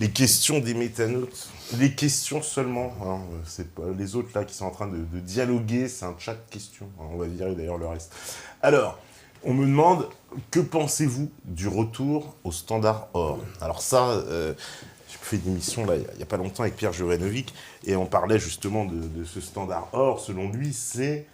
les questions des métanautes. Les questions seulement. Hein. C'est pas les autres là qui sont en train de dialoguer, c'est un chat de questions. Hein. On va virer d'ailleurs le reste. Alors, on me demande, que pensez-vous du retour au standard or? Alors ça, j'ai fait une émission là, il n'y a pas longtemps avec Pierre Jurenovic, et on parlait justement de ce standard or. Selon lui, c'est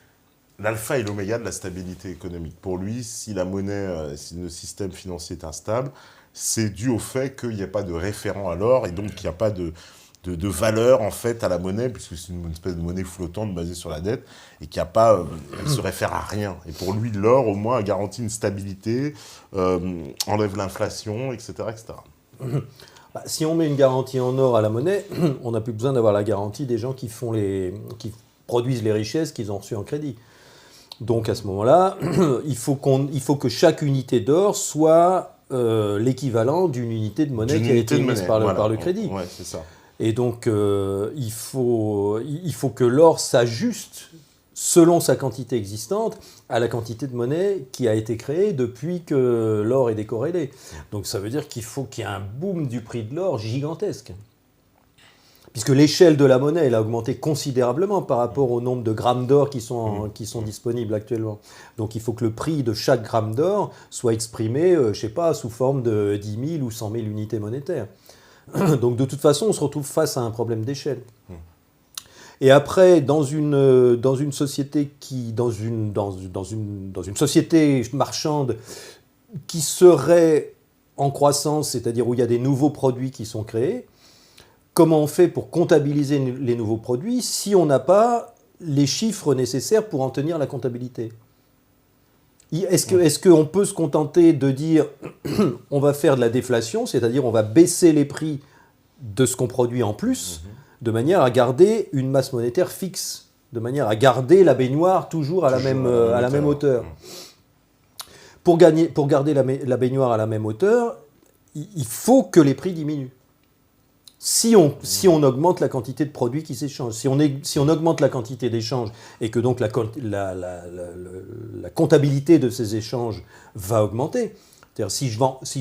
l'alpha et l'oméga de la stabilité économique. Pour lui, si la monnaie, si le système financier est instable, c'est dû au fait qu'il n'y a pas de référent à l'or, et donc qu'il n'y a pas de valeur en fait à la monnaie, puisque c'est une espèce de monnaie flottante basée sur la dette, et qu'il n'y a pas, elle se réfère à rien. Et pour lui, l'or, au moins, garantit une stabilité, enlève l'inflation, etc., etc. Si on met une garantie en or à la monnaie, on n'a plus besoin d'avoir la garantie des gens qui produisent les richesses qu'ils ont reçues en crédit. Donc à ce moment-là, il faut que chaque unité d'or soit l'équivalent d'une unité de monnaie qui a été émise par le crédit. Ouais, c'est ça. Et donc il faut que l'or s'ajuste selon sa quantité existante à la quantité de monnaie qui a été créée depuis que l'or est décorrélé. Donc ça veut dire qu'il faut qu'il y ait un boom du prix de l'or gigantesque. Puisque l'échelle de la monnaie elle a augmenté considérablement par rapport au nombre de grammes d'or qui sont disponibles actuellement. Donc il faut que le prix de chaque gramme d'or soit exprimé, sous forme de 10 000 ou 100 000 unités monétaires. Donc de toute façon, on se retrouve face à un problème d'échelle. Et après, dans une société société marchande qui serait en croissance, c'est-à-dire où il y a des nouveaux produits qui sont créés, comment on fait pour comptabiliser les nouveaux produits si on n'a pas les chiffres nécessaires pour en tenir la comptabilité? Est-ce qu'on peut se contenter de dire on va faire de la déflation, c'est-à-dire on va baisser les prix de ce qu'on produit en plus, de manière à garder une masse monétaire fixe, de manière à garder la baignoire toujours à la même hauteur. Pour garder la baignoire à la même hauteur, il faut que les prix diminuent. Si on augmente la quantité de produits qui s'échangent, si on augmente la quantité d'échanges et que donc la comptabilité de ces échanges va augmenter, c'est-à-dire si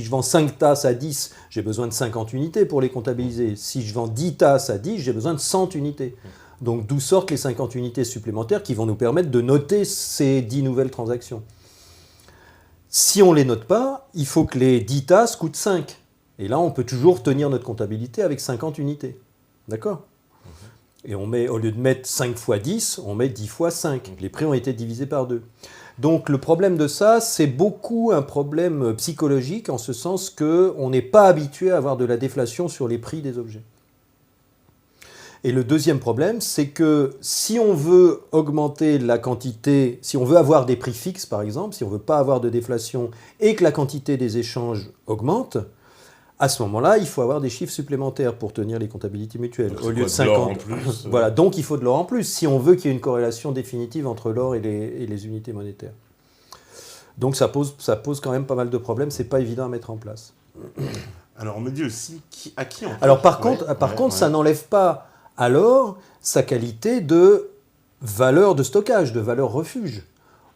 je vends 5 tasses à 10, j'ai besoin de 50 unités pour les comptabiliser. Si je vends 10 tasses à 10, j'ai besoin de 100 unités. Donc d'où sortent les 50 unités supplémentaires qui vont nous permettre de noter ces 10 nouvelles transactions. Si on ne les note pas, il faut que les 10 tasses coûtent 5. Et là, on peut toujours tenir notre comptabilité avec 50 unités. D'accord ? Et on met, au lieu de mettre 5 fois 10, on met 10 fois 5. Les prix ont été divisés par 2. Donc le problème de ça, c'est beaucoup un problème psychologique, en ce sens qu'on n'est pas habitué à avoir de la déflation sur les prix des objets. Et le deuxième problème, c'est que si on veut augmenter la quantité, si on veut avoir des prix fixes par exemple, si on ne veut pas avoir de déflation et que la quantité des échanges augmente, à ce moment-là, il faut avoir des chiffres supplémentaires pour tenir les comptabilités mutuelles. Donc au lieu de 50. Voilà, donc il faut de l'or en plus, si on veut qu'il y ait une corrélation définitive entre l'or et les unités monétaires. Donc ça pose quand même pas mal de problèmes, c'est pas évident à mettre en place. Alors on me dit aussi à qui on... Alors par contre, ça n'enlève pas à l'or sa qualité de valeur de stockage, de valeur refuge,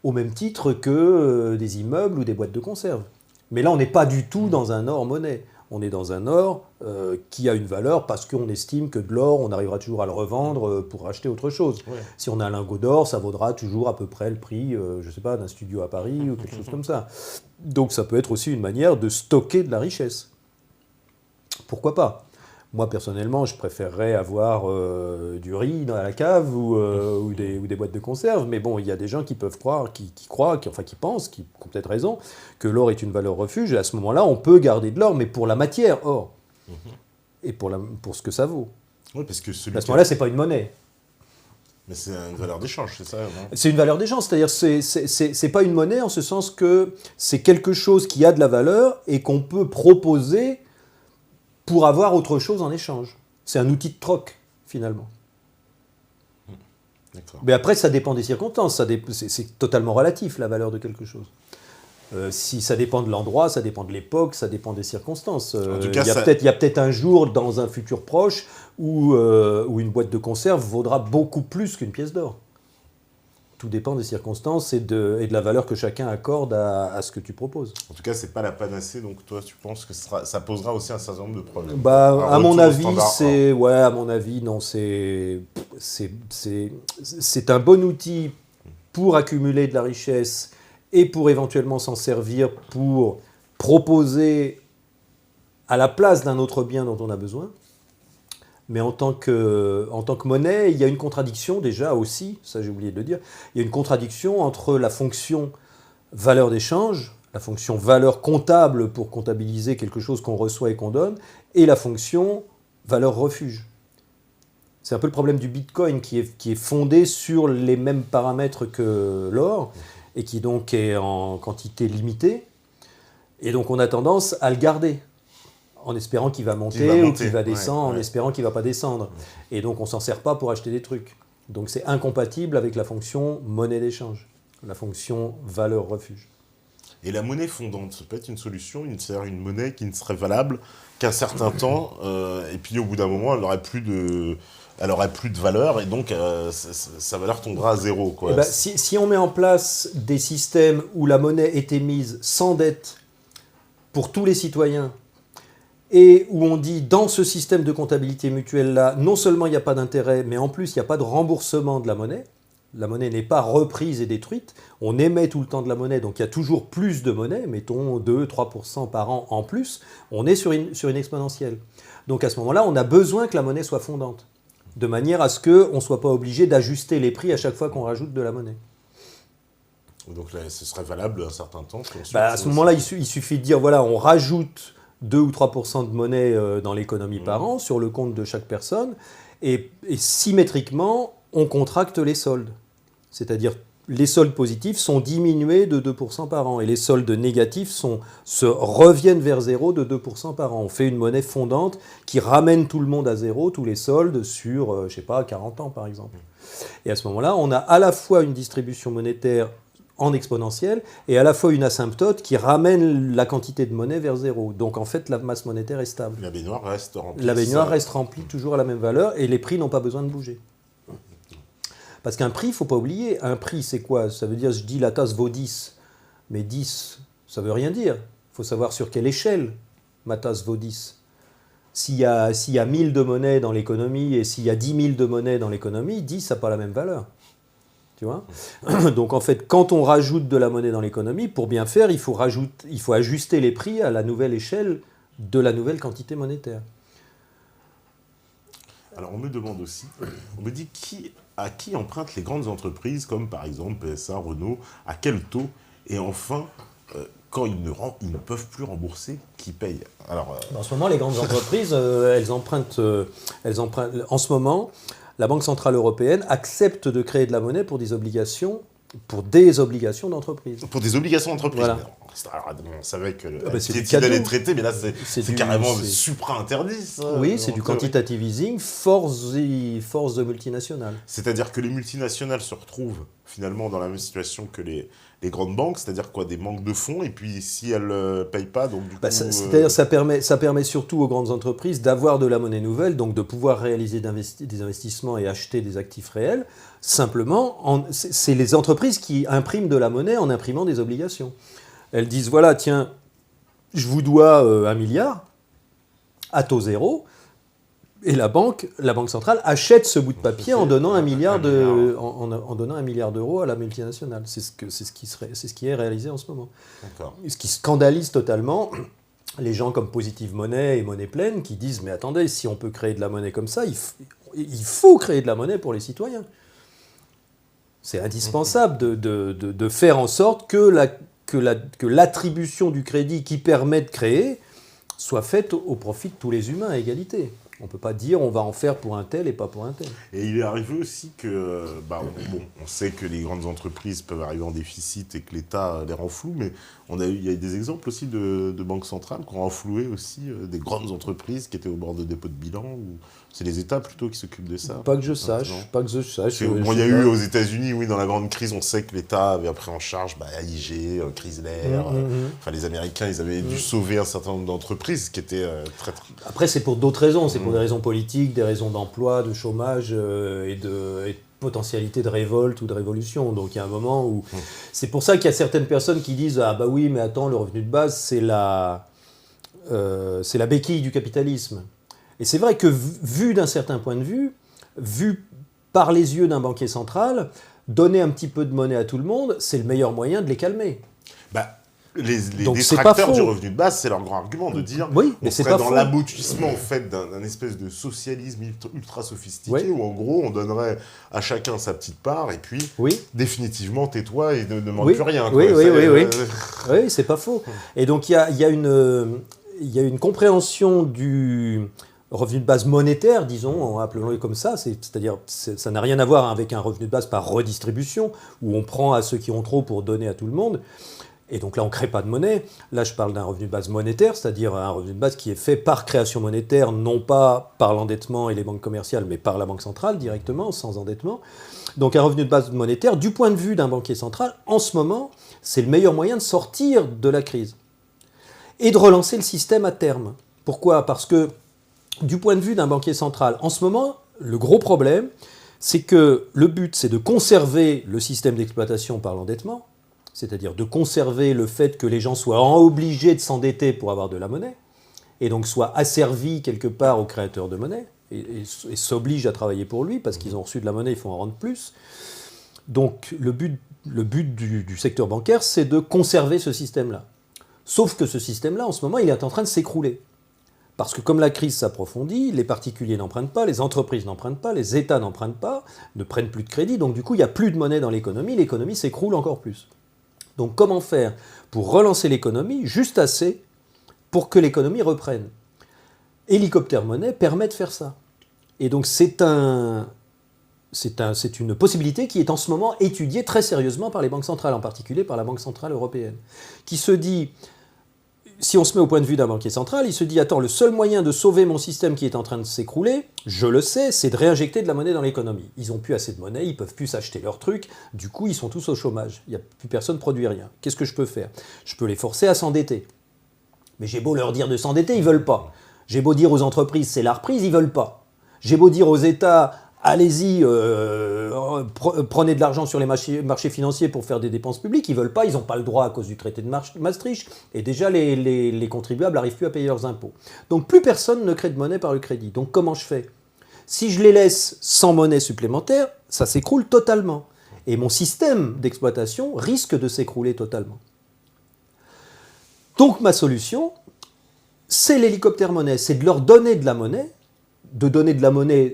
au même titre que des immeubles ou des boîtes de conserve. Mais là, on n'est pas du tout dans un or monnaie. On est dans un or qui a une valeur parce qu'on estime que de l'or, on arrivera toujours à le revendre pour acheter autre chose. Ouais. Si on a un lingot d'or, ça vaudra toujours à peu près le prix, je ne sais pas, d'un studio à Paris ou quelque chose comme ça. Donc ça peut être aussi une manière de stocker de la richesse. Pourquoi pas ? Moi, personnellement, je préférerais avoir du riz dans la cave ou des boîtes de conserve. Mais bon, il y a des gens qui peuvent croire, qui pensent, qui ont peut-être raison, que l'or est une valeur refuge. Et à ce moment-là, on peut garder de l'or, mais pour la matière or. Et pour ce que ça vaut. Oui, parce que à ce moment-là, ce n'est pas une monnaie. Mais c'est une valeur d'échange, c'est ça, non ? C'est une valeur d'échange, c'est-à-dire c'est pas une monnaie en ce sens que c'est quelque chose qui a de la valeur et qu'on peut proposer pour avoir autre chose en échange. C'est un outil de troc, finalement. D'accord. Mais après, ça dépend des circonstances. C'est totalement relatif, la valeur de quelque chose. Si ça dépend de l'endroit, ça dépend de l'époque, ça dépend des circonstances. Il y a peut-être un jour, dans un futur proche, où une boîte de conserve vaudra beaucoup plus qu'une pièce d'or. Tout dépend des circonstances et de la valeur que chacun accorde à ce que tu proposes. En tout cas, c'est pas la panacée, donc toi, tu penses que ça posera aussi un certain nombre de problèmes. Bah, à mon avis, c'est un bon outil pour accumuler de la richesse et pour éventuellement s'en servir pour proposer à la place d'un autre bien dont on a besoin. Mais en tant que monnaie, il y a une contradiction déjà aussi, ça j'ai oublié de le dire, il y a une contradiction entre la fonction valeur d'échange, la fonction valeur comptable pour comptabiliser quelque chose qu'on reçoit et qu'on donne, et la fonction valeur refuge. C'est un peu le problème du Bitcoin qui est fondé sur les mêmes paramètres que l'or, et qui donc est en quantité limitée, et donc on a tendance à le garder, en espérant qu'il va monter ou qu'il va descendre, en espérant qu'il ne va pas descendre. Et donc on ne s'en sert pas pour acheter des trucs. Donc c'est incompatible avec la fonction monnaie d'échange, la fonction valeur refuge. Et la monnaie fondante, ça peut être une solution, c'est-à-dire une monnaie qui ne serait valable qu'un certain temps, et puis au bout d'un moment, elle n'aurait plus de valeur, et donc sa valeur tombera à zéro, quoi. Et ben, si on met en place des systèmes où la monnaie est émise sans dette pour tous les citoyens, et où on dit, dans ce système de comptabilité mutuelle-là, non seulement il n'y a pas d'intérêt, mais en plus, il n'y a pas de remboursement de la monnaie n'est pas reprise et détruite, on émet tout le temps de la monnaie, donc il y a toujours plus de monnaie, mettons 2-3% par an en plus, on est sur une exponentielle. Donc à ce moment-là, on a besoin que la monnaie soit fondante, de manière à ce qu'on ne soit pas obligé d'ajuster les prix à chaque fois qu'on rajoute de la monnaie. Donc là, ce serait valable un certain temps. À ce moment-là, il suffit de dire, voilà, on rajoute 2 ou 3% de monnaie dans l'économie par an, sur le compte de chaque personne, et symétriquement, on contracte les soldes. C'est-à-dire, les soldes positifs sont diminués de 2% par an, et les soldes négatifs reviennent vers zéro de 2% par an. On fait une monnaie fondante qui ramène tout le monde à zéro, tous les soldes, sur, 40 ans par exemple. Et à ce moment-là, on a à la fois une distribution monétaire en exponentielle, et à la fois une asymptote qui ramène la quantité de monnaie vers zéro. Donc en fait, la masse monétaire est stable. La baignoire reste remplie. La baignoire reste remplie toujours à la même valeur, et les prix n'ont pas besoin de bouger. Parce qu'un prix, il ne faut pas oublier, un prix c'est quoi? Ça veut dire, je dis la tasse vaut 10, mais 10, ça ne veut rien dire. Il faut savoir sur quelle échelle ma tasse vaut 10. S'il y a 1000 de monnaie dans l'économie, et s'il y a 10 000 de monnaie dans l'économie, 10, ça n'a pas la même valeur. Tu vois? Donc en fait, quand on rajoute de la monnaie dans l'économie, pour bien faire, il faut ajuster les prix à la nouvelle échelle de la nouvelle quantité monétaire. Alors on me demande aussi, on me dit à qui empruntent les grandes entreprises, comme par exemple PSA, Renault, à quel taux? Et enfin, quand ils ne peuvent plus rembourser, qui paye? Alors, en ce moment, les grandes entreprises, elles empruntent. En ce moment, la Banque Centrale Européenne accepte de créer de la monnaie pour des obligations d'entreprise. Pour des obligations d'entreprise. Voilà. Alors, on savait que c'est allait traiter, mais là, c'est carrément supra-interdit, ça. Oui, c'est du quantitative easing, force de multinationales. C'est-à-dire que les multinationales se retrouvent finalement dans la même situation que les grandes banques, c'est-à-dire quoi, des manques de fonds, et puis si elles ne payent pas, donc du coup... C'est-à-dire ça permet surtout aux grandes entreprises d'avoir de la monnaie nouvelle, donc de pouvoir réaliser des investissements et acheter des actifs réels. Simplement, c'est les entreprises qui impriment de la monnaie en imprimant des obligations. Elles disent, voilà, tiens, je vous dois 1 milliard à taux zéro, et la banque centrale achète ce bout de papier en donnant 1 milliard d'euros à la multinationale. C'est ce qui est réalisé en ce moment. D'accord. Ce qui scandalise totalement les gens comme Positive Money et Monnaie Pleine qui disent, mais attendez, si on peut créer de la monnaie comme ça, il faut créer de la monnaie pour les citoyens. C'est indispensable de faire en sorte que l'attribution du crédit qui permet de créer soit faite au profit de tous les humains à égalité. On ne peut pas dire on va en faire pour un tel et pas pour un tel. Et il est arrivé aussi que, on sait que les grandes entreprises peuvent arriver en déficit et que l'État les rend floues, mais il y a des exemples aussi de banques centrales qui ont renfloué aussi des grandes entreprises qui étaient au bord de dépôt de bilan, ou c'est les États plutôt qui s'occupent de ça? Pas que je sache. Il y a eu aux États-Unis, oui, dans la grande crise, on sait que l'État avait pris en charge AIG, Chrysler. Enfin, les Américains, ils avaient dû sauver un certain nombre d'entreprises qui étaient très... Après, c'est pour d'autres raisons. C'est pour des raisons politiques, des raisons d'emploi, de chômage et de potentialité de révolte ou de révolution. Donc il y a un moment où... C'est pour ça qu'il y a certaines personnes qui disent « Ah bah oui, mais attends, le revenu de base, c'est la béquille du capitalisme. » Et c'est vrai que vu d'un certain point de vue, vu par les yeux d'un banquier central, donner un petit peu de monnaie à tout le monde, c'est le meilleur moyen de les calmer. Bah, les Donc, détracteurs du revenu de base, c'est leur grand argument de dire oui, mais on c'est serait pas dans faux. l'aboutissement en fait, d'un espèce de socialisme ultra sophistiqué où en gros on donnerait à chacun sa petite part et puis définitivement tais-toi et ne demande plus rien. Oui, oui, c'est pas faux. Et donc il y a une compréhension du revenu de base monétaire, disons, appelons-le comme ça, c'est-à-dire ça n'a rien à voir avec un revenu de base par redistribution, où on prend à ceux qui ont trop pour donner à tout le monde. Et donc là, on ne crée pas de monnaie. Là, je parle d'un revenu de base monétaire, c'est-à-dire un revenu de base qui est fait par création monétaire, non pas par l'endettement et les banques commerciales, mais par la Banque centrale directement, sans endettement. Donc un revenu de base monétaire, du point de vue d'un banquier central, en ce moment, c'est le meilleur moyen de sortir de la crise et de relancer le système à terme. Pourquoi ? Parce que du point de vue d'un banquier central, en ce moment, le gros problème, c'est que le but, c'est de conserver le système d'exploitation par l'endettement, c'est-à-dire de conserver le fait que les gens soient obligés de s'endetter pour avoir de la monnaie, et donc soient asservis quelque part au créateur de monnaie, et s'obligent à travailler pour lui, parce qu'ils ont reçu de la monnaie, il faut en rendre plus. Donc le but du secteur bancaire, c'est de conserver ce système-là. Sauf que ce système-là, en ce moment, il est en train de s'écrouler. Parce que comme la crise s'approfondit, les particuliers n'empruntent pas, les entreprises n'empruntent pas, les États n'empruntent pas, ne prennent plus de crédit, donc du coup, il n'y a plus de monnaie dans l'économie s'écroule encore plus. Donc comment faire pour relancer l'économie juste assez pour que l'économie reprenne ? Hélicoptère monnaie permet de faire ça. Et donc c'est une possibilité qui est en ce moment étudiée très sérieusement par les banques centrales, en particulier par la Banque centrale européenne, qui se dit, si on se met au point de vue d'un banquier central, il se dit, attends, le seul moyen de sauver mon système qui est en train de s'écrouler, je le sais, c'est de réinjecter de la monnaie dans l'économie. Ils n'ont plus assez de monnaie, ils ne peuvent plus s'acheter leurs trucs, du coup ils sont tous au chômage, il n'y a plus personne ne produit rien. Qu'est-ce que je peux faire ? Je peux les forcer à s'endetter. Mais j'ai beau leur dire de s'endetter, ils ne veulent pas. J'ai beau dire aux entreprises, c'est la reprise, ils ne veulent pas. J'ai beau dire aux États, allez-y, prenez de l'argent sur les marchés financiers pour faire des dépenses publiques, ils ne veulent pas, ils n'ont pas le droit à cause du traité de Maastricht, et déjà les contribuables n'arrivent plus à payer leurs impôts. Donc plus personne ne crée de monnaie par le crédit. Donc comment je fais ? Si je les laisse sans monnaie supplémentaire, ça s'écroule totalement. Et mon système d'exploitation risque de s'écrouler totalement. Donc ma solution, c'est l'hélicoptère monnaie, c'est de leur donner de la monnaie,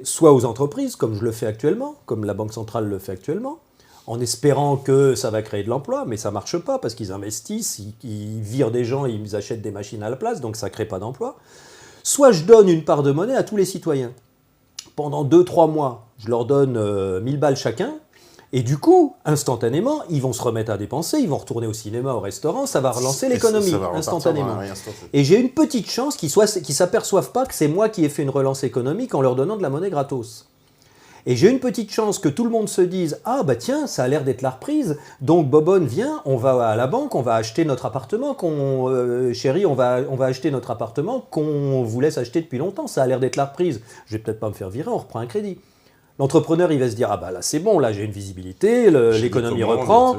soit aux entreprises, comme je le fais actuellement, comme la Banque centrale le fait actuellement, en espérant que ça va créer de l'emploi, mais ça ne marche pas parce qu'ils investissent, ils virent des gens et ils achètent des machines à la place, donc ça ne crée pas d'emploi. Soit je donne une part de monnaie à tous les citoyens. Pendant 2-3 mois, je leur donne 1000 balles chacun, et du coup, instantanément, ils vont se remettre à dépenser, ils vont retourner au cinéma, au restaurant, ça va relancer l'économie instantanément. Et j'ai une petite chance qu'ils ne s'aperçoivent pas que c'est moi qui ai fait une relance économique en leur donnant de la monnaie gratos. Et j'ai une petite chance que tout le monde se dise « Ah bah tiens, ça a l'air d'être la reprise, donc Bobonne, viens, on va à la banque, on va acheter notre appartement, chérie, on va acheter notre appartement qu'on vous laisse acheter depuis longtemps, ça a l'air d'être la reprise. Je vais peut-être pas me faire virer, on reprend un crédit. » L'entrepreneur, il va se dire « Ah bah là, c'est bon, là j'ai une visibilité, l'économie reprend,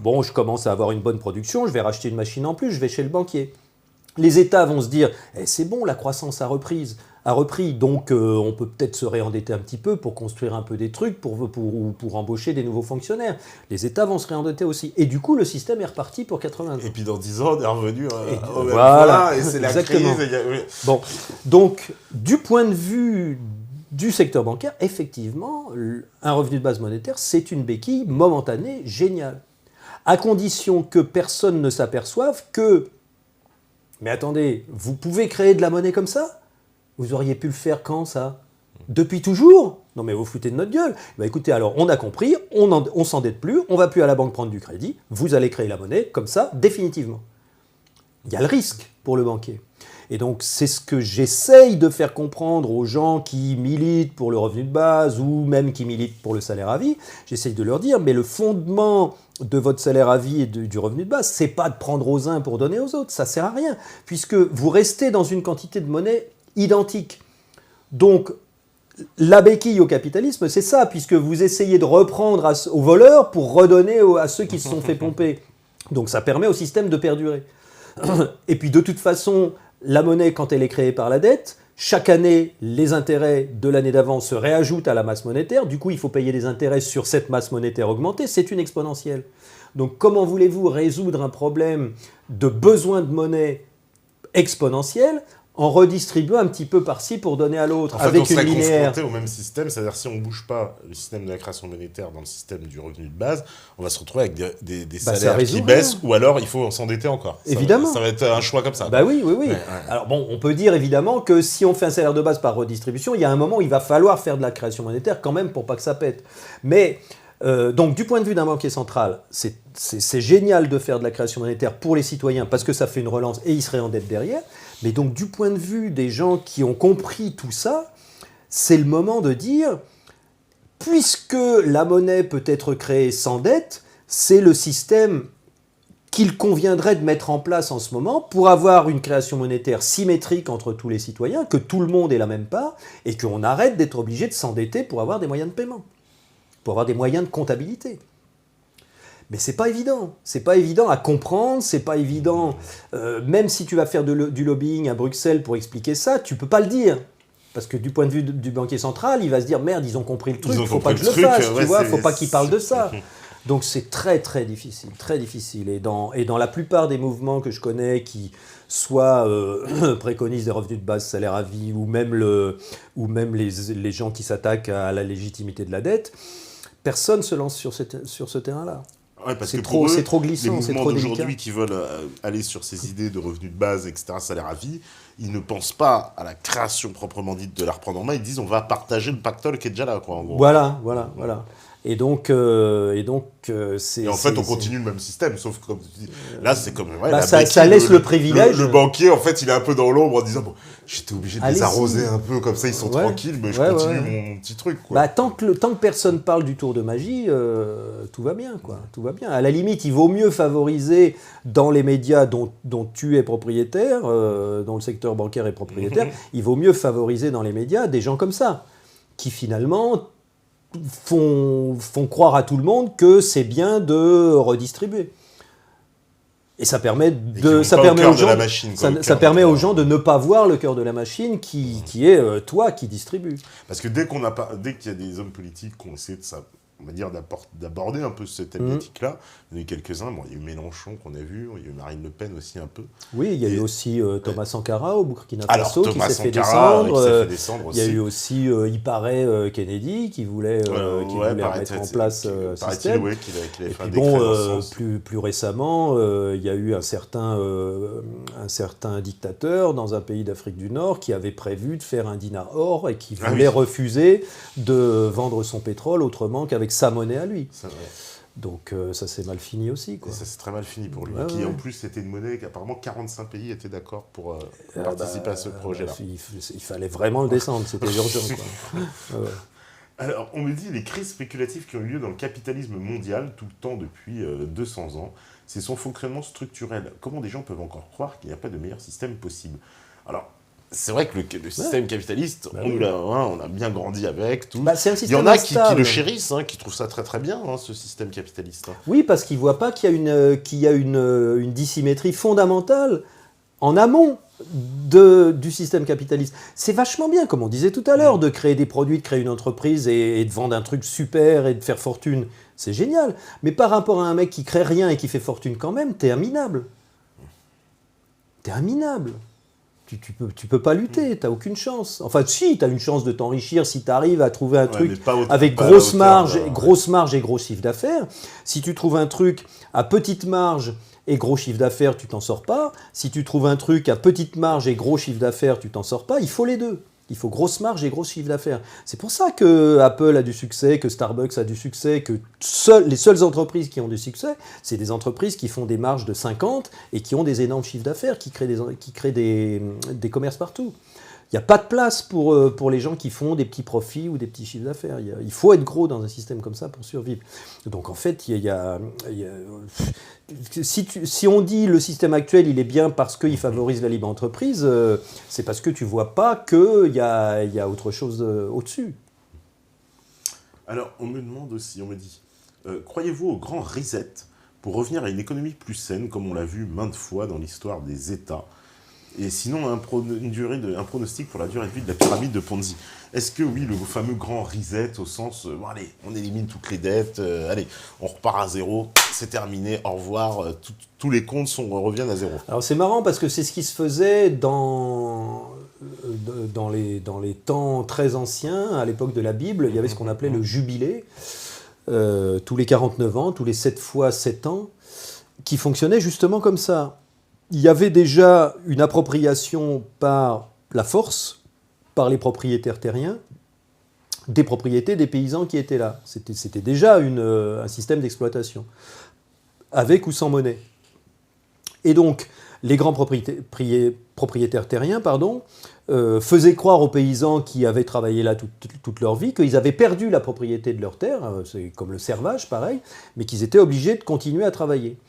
bon, je commence à avoir une bonne production, je vais racheter une machine en plus, je vais chez le banquier. » Les États vont se dire « C'est bon, la croissance a repris, donc on peut peut-être se réendetter un petit peu pour construire un peu des trucs, pour embaucher des nouveaux fonctionnaires. » Les États vont se réendetter aussi. Et du coup, le système est reparti pour 80 ans. Et puis dans 10 ans, on est revenu au même voilà, point, et c'est exactement. La crise. Oui. Bon, donc, du point de vue du secteur bancaire, effectivement, un revenu de base monétaire, c'est une béquille momentanée géniale. À condition que personne ne s'aperçoive que... Mais attendez, vous pouvez créer de la monnaie comme ça ? Vous auriez pu le faire quand, ça ? Depuis toujours ? Non mais vous foutez de notre gueule. Bah écoutez, alors on a compris, on s'endette plus, on va plus à la banque prendre du crédit, vous allez créer la monnaie comme ça, définitivement. Il y a le risque pour le banquier. Et donc c'est ce que j'essaye de faire comprendre aux gens qui militent pour le revenu de base ou même qui militent pour le salaire à vie. J'essaye de leur dire, mais le fondement de votre salaire à vie et du revenu de base, c'est pas de prendre aux uns pour donner aux autres, ça sert à rien, puisque vous restez dans une quantité de monnaie identique. Donc, la béquille au capitalisme, c'est ça, puisque vous essayez de reprendre aux voleurs pour redonner à ceux qui se sont fait pomper. Donc ça permet au système de perdurer. Et puis de toute façon, la monnaie, quand elle est créée par la dette, chaque année, les intérêts de l'année d'avant se réajoutent à la masse monétaire. Du coup, il faut payer des intérêts sur cette masse monétaire augmentée. C'est une exponentielle. Donc comment voulez-vous résoudre un problème de besoin de monnaie exponentielle en redistribuant un petit peu par-ci pour donner à l'autre, en fait, avec on serait une linéaire. confronté au même système, c'est-à-dire si on ne bouge pas le système de la création monétaire dans le système du revenu de base, on va se retrouver avec des salaires qui baissent, ou alors il faut s'endetter encore. Évidemment. Ça va être un choix comme ça. Bah oui. Ouais. Alors bon, on peut dire évidemment que si on fait un salaire de base par redistribution, il y a un moment où il va falloir faire de la création monétaire quand même pour pas que ça pète. Mais donc du point de vue d'un banquier central, c'est génial de faire de la création monétaire pour les citoyens parce que ça fait une relance et ils se réendettent derrière. Mais donc du point de vue des gens qui ont compris tout ça, c'est le moment de dire, puisque la monnaie peut être créée sans dette, c'est le système qu'il conviendrait de mettre en place en ce moment pour avoir une création monétaire symétrique entre tous les citoyens, que tout le monde ait la même part, et qu'on arrête d'être obligé de s'endetter pour avoir des moyens de paiement, pour avoir des moyens de comptabilité. Mais c'est pas évident à comprendre, c'est pas évident, même si tu vas faire du lobbying à Bruxelles pour expliquer ça, tu peux pas le dire. Parce que du point de vue du banquier central, il va se dire, merde, ils ont compris le truc, faut pas que je le fasse, tu vois, faut pas qu'ils parlent de ça. Donc c'est très très difficile, très difficile. Et dans la plupart des mouvements que je connais qui soit préconisent des revenus de base, salaire à vie, ou même les gens qui s'attaquent à la légitimité de la dette, personne ne se lance sur ce terrain-là. Ouais, parce c'est trop glissant, c'est trop délicat. Les mouvements d'aujourd'hui qui veulent aller sur ces idées de revenus de base, etc., salaire à vie, ils ne pensent pas à la création proprement dite de la reprendre en main, ils disent on va partager le pactole qui est déjà là, quoi, en gros. Voilà. Et donc, c'est... Et en fait, on continue le même système, sauf que, comme tu dis, là, c'est comme... Ouais, bah, ça laisse le privilège... Le banquier, en fait, il est un peu dans l'ombre en disant, bon, j'étais obligé de les arroser un peu, comme ça, ils sont tranquilles, mais je continue mon petit truc, quoi. Bah, tant que personne parle du tour de magie, tout va bien, quoi. Tout va bien. À la limite, il vaut mieux favoriser dans les médias dont tu es propriétaire, dont le secteur bancaire est propriétaire, il vaut mieux favoriser dans les médias des gens comme ça, qui finalement... font croire à tout le monde que c'est bien de redistribuer. Et ça permet aux gens de ne pas voir le cœur de la machine qui est toi qui distribue. Parce que dès qu'il y a des hommes politiques qui ont essayé de ça, on va dire d'aborder un peu cette thématique-là, il y en a eu quelques-uns, bon, il y a eu Mélenchon qu'on a vu, il y a eu Marine Le Pen aussi un peu. Oui, il y a eu aussi Thomas Sankara au Burkina Faso qui s'est fait descendre. Il y a eu aussi, il paraît, Kennedy qui voulait mettre en place un système. Qu'il avait fait et puis bon, plus récemment, il y a eu un certain dictateur dans un pays d'Afrique du Nord qui avait prévu de faire un dinar or et qui voulait refuser de vendre son pétrole autrement qu'avec sa monnaie à lui. Donc ça s'est mal fini aussi, quoi. Et ça s'est très mal fini pour lui. En plus, c'était une monnaie qu'apparemment 45 pays étaient d'accord pour participer à ce projet-là. Il fallait vraiment le descendre, c'était urgent, quoi. Alors, on me dit les crises spéculatives qui ont eu lieu dans le capitalisme mondial tout le temps depuis 200 ans, c'est son fonctionnement structurel. Comment des gens peuvent encore croire qu'il n'y a pas de meilleur système possible ? Alors, c'est vrai que le système capitaliste, on a bien grandi avec, tout. C'est un système il y en a qui le chérissent, qui trouvent ça très très bien, ce système capitaliste. Oui, parce qu'ils ne voient pas qu'il y a une dissymétrie fondamentale en amont du système capitaliste. C'est vachement bien, comme on disait tout à l'heure, de créer des produits, de créer une entreprise et de vendre un truc super et de faire fortune. C'est génial. Mais par rapport à un mec qui crée rien et qui fait fortune quand même, t'es un minable. T'es un minable. Tu peux pas lutter, t'as aucune chance. Enfin, si, t'as une chance de t'enrichir si t'arrives à trouver un truc avec grosse marge et gros chiffre d'affaires. Si tu trouves un truc à petite marge et gros chiffre d'affaires, tu t'en sors pas. Si tu trouves un truc à petite marge et gros chiffre d'affaires, tu t'en sors pas. Il faut les deux. Il faut grosse marge et gros chiffre d'affaires. C'est pour ça que Apple a du succès, que Starbucks a du succès, que les seules entreprises qui ont du succès, c'est des entreprises qui font des marges de 50 et qui ont des énormes chiffres d'affaires, qui créent des commerces partout. Il n'y a pas de place pour les gens qui font des petits profits ou des petits chiffres d'affaires. Il faut être gros dans un système comme ça pour survivre. Donc en fait, si on dit le système actuel, il est bien parce qu'il favorise la libre entreprise, c'est parce que tu ne vois pas qu'il y a autre chose au-dessus. Alors, on me demande aussi, on me dit, croyez-vous au grand reset pour revenir à une économie plus saine, comme on l'a vu maintes fois dans l'histoire des États? Et sinon, un pronostic pour la durée de vie de la pyramide de Ponzi. Est-ce que oui, le fameux grand reset au sens, bon allez, on élimine toutes les dettes, allez, on repart à zéro, c'est terminé, au revoir, tous les comptes reviennent à zéro. Alors c'est marrant parce que c'est ce qui se faisait dans les temps très anciens, à l'époque de la Bible, il y avait ce qu'on appelait le jubilé, tous les 49 ans, tous les 7 fois 7 ans, qui fonctionnait justement comme ça. Il y avait déjà une appropriation par la force, par les propriétaires terriens, des propriétés des paysans qui étaient là. C'était déjà un système d'exploitation, avec ou sans monnaie. Et donc, les grands propriétaires terriens faisaient croire aux paysans qui avaient travaillé là toute leur vie qu'ils avaient perdu la propriété de leur terre, c'est comme le servage, pareil, mais qu'ils étaient obligés de continuer à travailler.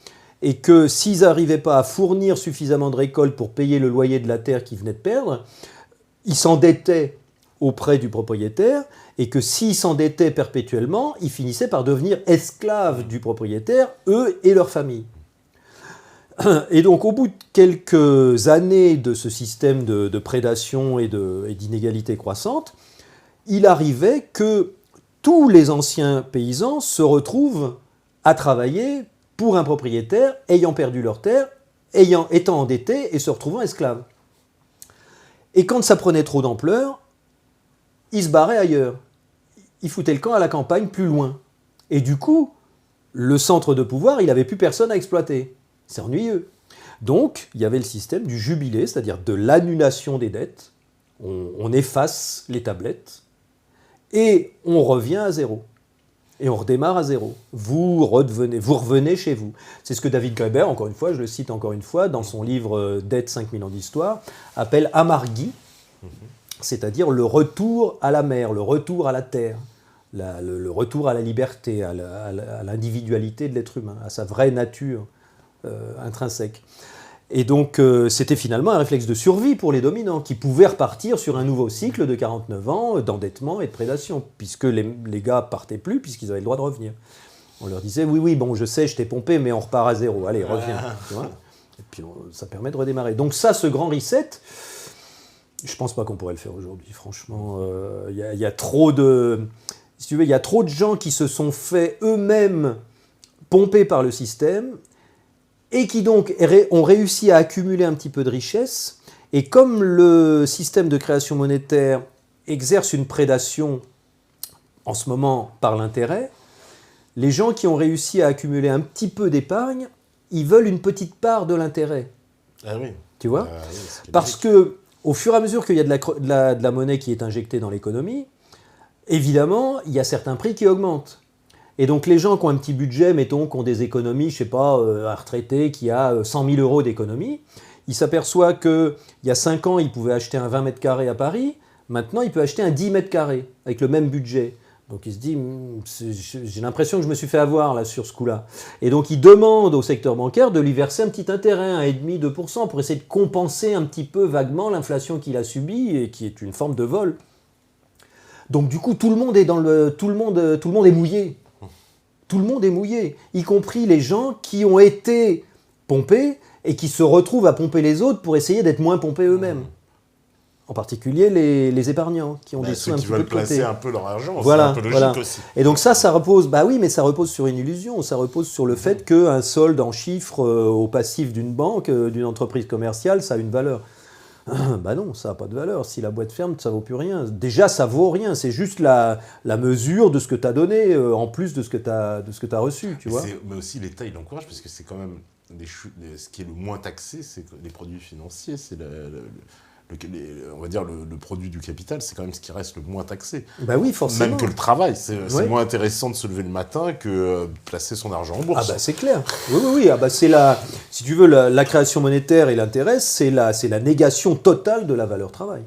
Et que s'ils n'arrivaient pas à fournir suffisamment de récoltes pour payer le loyer de la terre qu'ils venaient de perdre, ils s'endettaient auprès du propriétaire, et que s'ils s'endettaient perpétuellement, ils finissaient par devenir esclaves du propriétaire, eux et leur famille. Et donc, au bout de quelques années de ce système de prédation et d'inégalité croissante, il arrivait que tous les anciens paysans se retrouvent à travailler pour un propriétaire ayant perdu leur terre, étant endettés et se retrouvant esclaves. Et quand ça prenait trop d'ampleur, ils se barraient ailleurs. Ils foutaient le camp à la campagne plus loin. Et du coup, le centre de pouvoir, il n'avait plus personne à exploiter. C'est ennuyeux. Donc, il y avait le système du jubilé, c'est-à-dire de l'annulation des dettes. On efface les tablettes et on revient à zéro. Et on redémarre à zéro. Vous revenez chez vous. C'est ce que David Graeber, encore une fois, je le cite encore une fois, dans son livre Dettes 5000 ans d'histoire, appelle amarghi, c'est-à-dire le retour à la mer, le retour à la terre, le retour à la liberté, à l'individualité de l'être humain, à sa vraie nature intrinsèque. Et donc, c'était finalement un réflexe de survie pour les dominants, qui pouvaient repartir sur un nouveau cycle de 49 ans d'endettement et de prédation, puisque les gars partaient plus, puisqu'ils avaient le droit de revenir. On leur disait, oui, bon, je sais, je t'ai pompé, mais on repart à zéro. Allez, reviens. Tu vois, et puis, ça permet de redémarrer. Donc ça, ce grand reset, je ne pense pas qu'on pourrait le faire aujourd'hui. Franchement, il y a trop de... Si tu veux, il y a trop de gens qui se sont fait eux-mêmes pomper par le système, et qui donc ont réussi à accumuler un petit peu de richesse. Et comme le système de création monétaire exerce une prédation en ce moment par l'intérêt, les gens qui ont réussi à accumuler un petit peu d'épargne, ils veulent une petite part de l'intérêt. Ah oui. Tu vois ? Oui, parce que au fur et à mesure qu'il y a de la monnaie qui est injectée dans l'économie, évidemment, il y a certains prix qui augmentent. Et donc les gens qui ont un petit budget, mettons, qui ont des économies, je ne sais pas, un retraité qui a 100 000 euros d'économie, il s'aperçoit qu'il y a 5 ans, il pouvait acheter un 20 mètres carrés à Paris, maintenant il peut acheter un 10 mètres carrés avec le même budget. Donc il se dit, j'ai l'impression que je me suis fait avoir là, sur ce coup-là. Et donc il demande au secteur bancaire de lui verser un petit intérêt, 1,5-2%, pour essayer de compenser un petit peu vaguement l'inflation qu'il a subie et qui est une forme de vol. Donc du coup, tout le monde est mouillé. Tout le monde est mouillé, y compris les gens qui ont été pompés et qui se retrouvent à pomper les autres pour essayer d'être moins pompés eux-mêmes. En particulier les épargnants qui ont des sous un petit peu de côté. Ceux qui veulent placer un peu leur argent, voilà, c'est un peu logique aussi. Et donc ça repose, mais ça repose sur une illusion. Ça repose sur le fait qu'un solde en chiffres au passif d'une banque, d'une entreprise commerciale, ça a une valeur. Non, ça n'a pas de valeur. Si la boîte ferme, ça ne vaut plus rien. Déjà, ça ne vaut rien. C'est juste la mesure de ce que tu as donné, en plus de ce que tu as reçu. Tu vois. Mais aussi, l'État, il encourage, parce que c'est quand même ce qui est le moins taxé, c'est les produits financiers. C'est on va dire le produit du capital, c'est quand même ce qui reste le moins taxé. Oui, forcément. Même que le travail. C'est moins intéressant de se lever le matin que placer son argent en bourse. C'est clair. Oui. C'est si tu veux, la création monétaire et l'intérêt, c'est la négation totale de la valeur travail.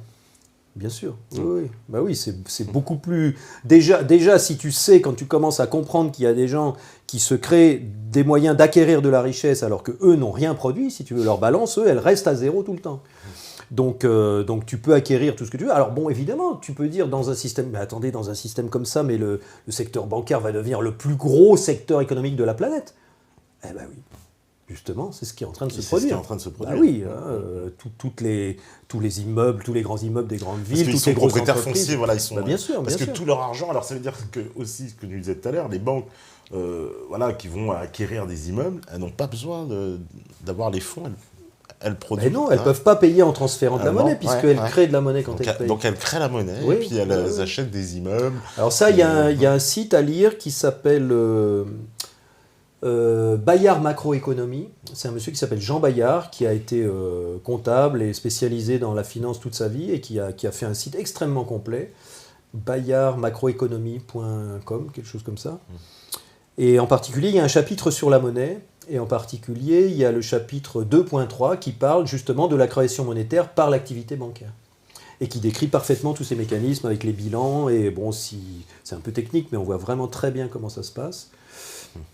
Bien sûr, oui. Bah oui, c'est beaucoup plus... Déjà, si tu sais, quand tu commences à comprendre qu'il y a des gens qui se créent des moyens d'acquérir de la richesse alors qu'eux n'ont rien produit, si tu veux, leur balance, eux, elle reste à zéro tout le temps. Donc tu peux acquérir tout ce que tu veux. Alors bon, évidemment, tu peux dire dans un système... Mais attendez, dans un système comme ça, mais le secteur bancaire va devenir le plus gros secteur économique de la planète. Eh ben oui. Justement, c'est ce qui est en train de se produire. C'est ce qui est en train de se produire. Bah oui, tous les immeubles, tous les grands immeubles des grandes villes, toutes les grosses propriétaires entreprises. fonciers, voilà, ils sont. Bien sûr, parce bien que sûr. tout leur argent, alors ça veut dire que aussi ce que tu disais tout à l'heure, les banques, voilà, qui vont acquérir des immeubles, elles n'ont pas besoin d'avoir les fonds. Elles produisent. Mais non, elles ne peuvent pas payer en transférant de la monnaie, puisqu'elles créent de la monnaie quand elles payent. Donc elles créent la monnaie, Oui, et puis elles achètent des immeubles. Alors ça, il y a un site à lire qui s'appelle Bayard Macroéconomie. C'est un monsieur qui s'appelle Jean Bayard, qui a été comptable et spécialisé dans la finance toute sa vie, et qui a fait un site extrêmement complet, bayardmacroéconomie.com, quelque chose comme ça. Et en particulier, il y a un chapitre sur la monnaie, et en particulier, il y a le chapitre 2.3 qui parle justement de la création monétaire par l'activité bancaire. Et qui décrit parfaitement tous ces mécanismes avec les bilans. Et bon, c'est un peu technique, mais on voit vraiment très bien comment ça se passe.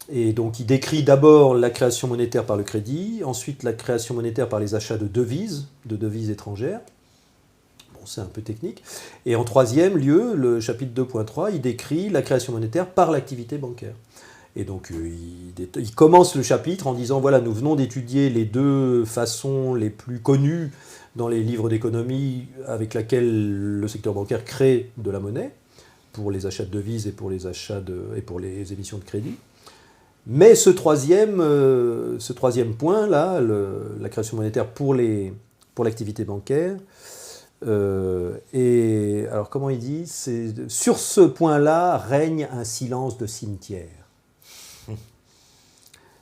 Et donc, il décrit d'abord la création monétaire par le crédit, ensuite la création monétaire par les achats de devises étrangères. Bon, c'est un peu technique. Et en troisième lieu, le chapitre 2.3, il décrit la création monétaire par l'activité bancaire. Et donc, il commence le chapitre en disant, voilà, nous venons d'étudier les deux façons les plus connues dans les livres d'économie avec laquelle le secteur bancaire crée de la monnaie pour les achats de devises et pour les émissions de crédit. Mais ce troisième point-là, la création monétaire pour l'activité bancaire, et alors comment il dit, sur ce point-là règne un silence de cimetière.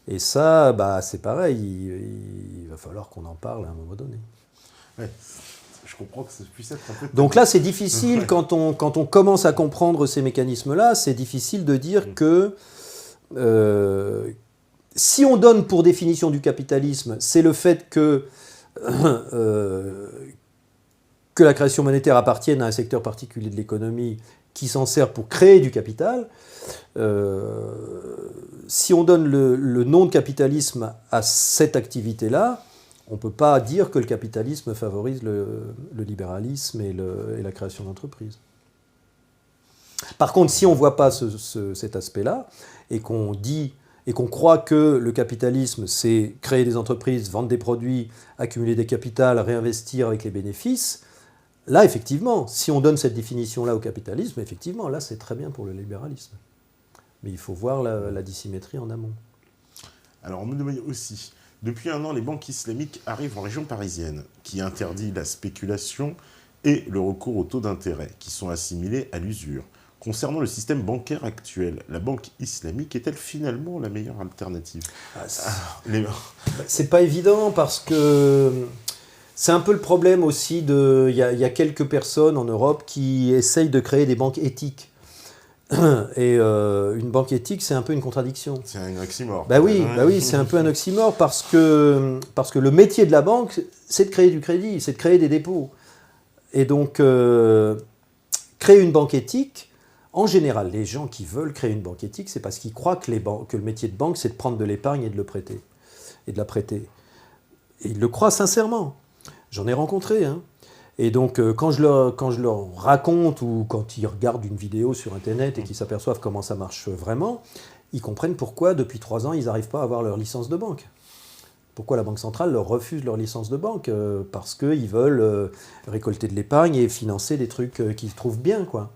Et ça, bah, c'est pareil, il va falloir qu'on en parle à un moment donné. Ouais, je comprends que ça puisse être un peu... Donc là, c'est difficile, quand on commence à comprendre ces mécanismes-là, c'est difficile de dire que si on donne pour définition du capitalisme, c'est le fait que la création monétaire appartienne à un secteur particulier de l'économie qui s'en sert pour créer du capital, si on donne le nom de capitalisme à cette activité-là, on ne peut pas dire que le capitalisme favorise le libéralisme et la création d'entreprises. Par contre, si on ne voit pas cet aspect-là, et qu'on croit que le capitalisme, c'est créer des entreprises, vendre des produits, accumuler des capitals, réinvestir avec les bénéfices, là, effectivement, si on donne cette définition-là au capitalisme, effectivement, là, c'est très bien pour le libéralisme. Mais il faut voir la dissymétrie en amont. Alors, on me demande aussi, depuis un an, les banques islamiques arrivent en région parisienne, qui interdit la spéculation et le recours aux taux d'intérêt, qui sont assimilés à l'usure. Concernant le système bancaire actuel, la banque islamique est-elle finalement la meilleure alternative? C'est pas évident parce que c'est un peu le problème aussi il y a quelques personnes en Europe qui essayent de créer des banques éthiques. Et une banque éthique, c'est un peu une contradiction. C'est un oxymore. Bah oui, c'est un peu un oxymore parce que le métier de la banque, c'est de créer du crédit, c'est de créer des dépôts. Et donc, créer une banque éthique, en général, les gens qui veulent créer une banque éthique, c'est parce qu'ils croient que le métier de banque, c'est de prendre de l'épargne et de la prêter. Et ils le croient sincèrement. J'en ai rencontré, hein. Et donc, quand je leur raconte ou quand ils regardent une vidéo sur Internet et qu'ils s'aperçoivent comment ça marche vraiment, ils comprennent pourquoi, depuis 3 ans, ils n'arrivent pas à avoir leur licence de banque. Pourquoi la Banque centrale leur refuse leur licence de banque? Parce qu'ils veulent récolter de l'épargne et financer des trucs qu'ils trouvent bien, quoi.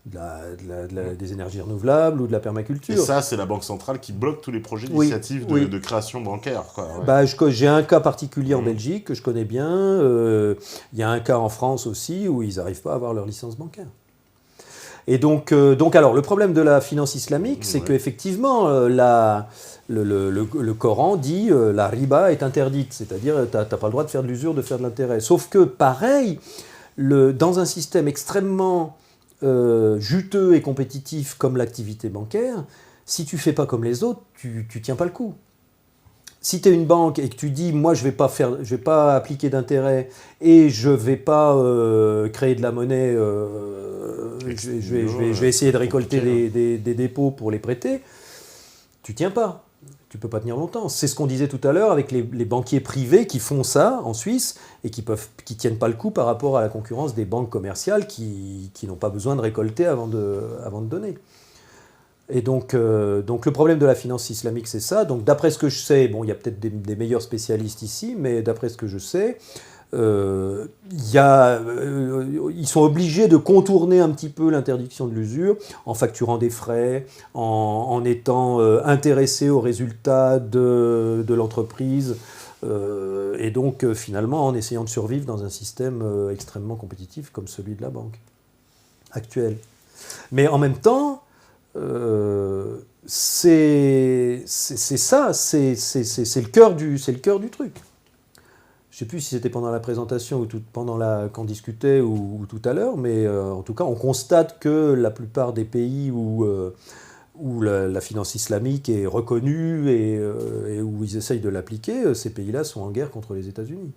Des énergies renouvelables ou de la permaculture. Et ça, c'est la Banque centrale qui bloque tous les projets d'initiative de création bancaire, quoi. Ouais. Bah, j'ai un cas particulier en Belgique que je connais bien. Il y a un cas en France aussi où ils n'arrivent pas à avoir leur licence bancaire. Et donc alors, le problème de la finance islamique, c'est qu'effectivement, le Coran dit la riba est interdite, c'est-à-dire tu n'as pas le droit de faire de l'usure, de faire de l'intérêt. Sauf que, pareil, dans un système extrêmement juteux et compétitif comme l'activité bancaire, si tu ne fais pas comme les autres, tu ne tiens pas le coup. Si tu es une banque et que tu dis, moi, je vais pas appliquer d'intérêt et je ne vais pas créer de la monnaie, je vais essayer de récolter des dépôts pour les prêter, tu tiens pas. Tu peux pas tenir longtemps. C'est ce qu'on disait tout à l'heure avec les banquiers privés qui font ça en Suisse et qui tiennent pas le coup par rapport à la concurrence des banques commerciales qui n'ont pas besoin de récolter avant de donner. Et donc le problème de la finance islamique, c'est ça. Donc d'après ce que je sais, bon, il y a peut-être des meilleurs spécialistes ici, mais d'après ce que je sais, ils sont obligés de contourner un petit peu l'interdiction de l'usure en facturant des frais, en étant intéressés aux résultats de l'entreprise, et donc finalement en essayant de survivre dans un système extrêmement compétitif comme celui de la banque actuelle. Mais en même temps, c'est ça, c'est le cœur du truc. Je ne sais plus si c'était pendant la présentation ou quand on discutait ou tout à l'heure, mais en tout cas, on constate que la plupart des pays où la finance islamique est reconnue et où ils essayent de l'appliquer, ces pays-là sont en guerre contre les États-Unis.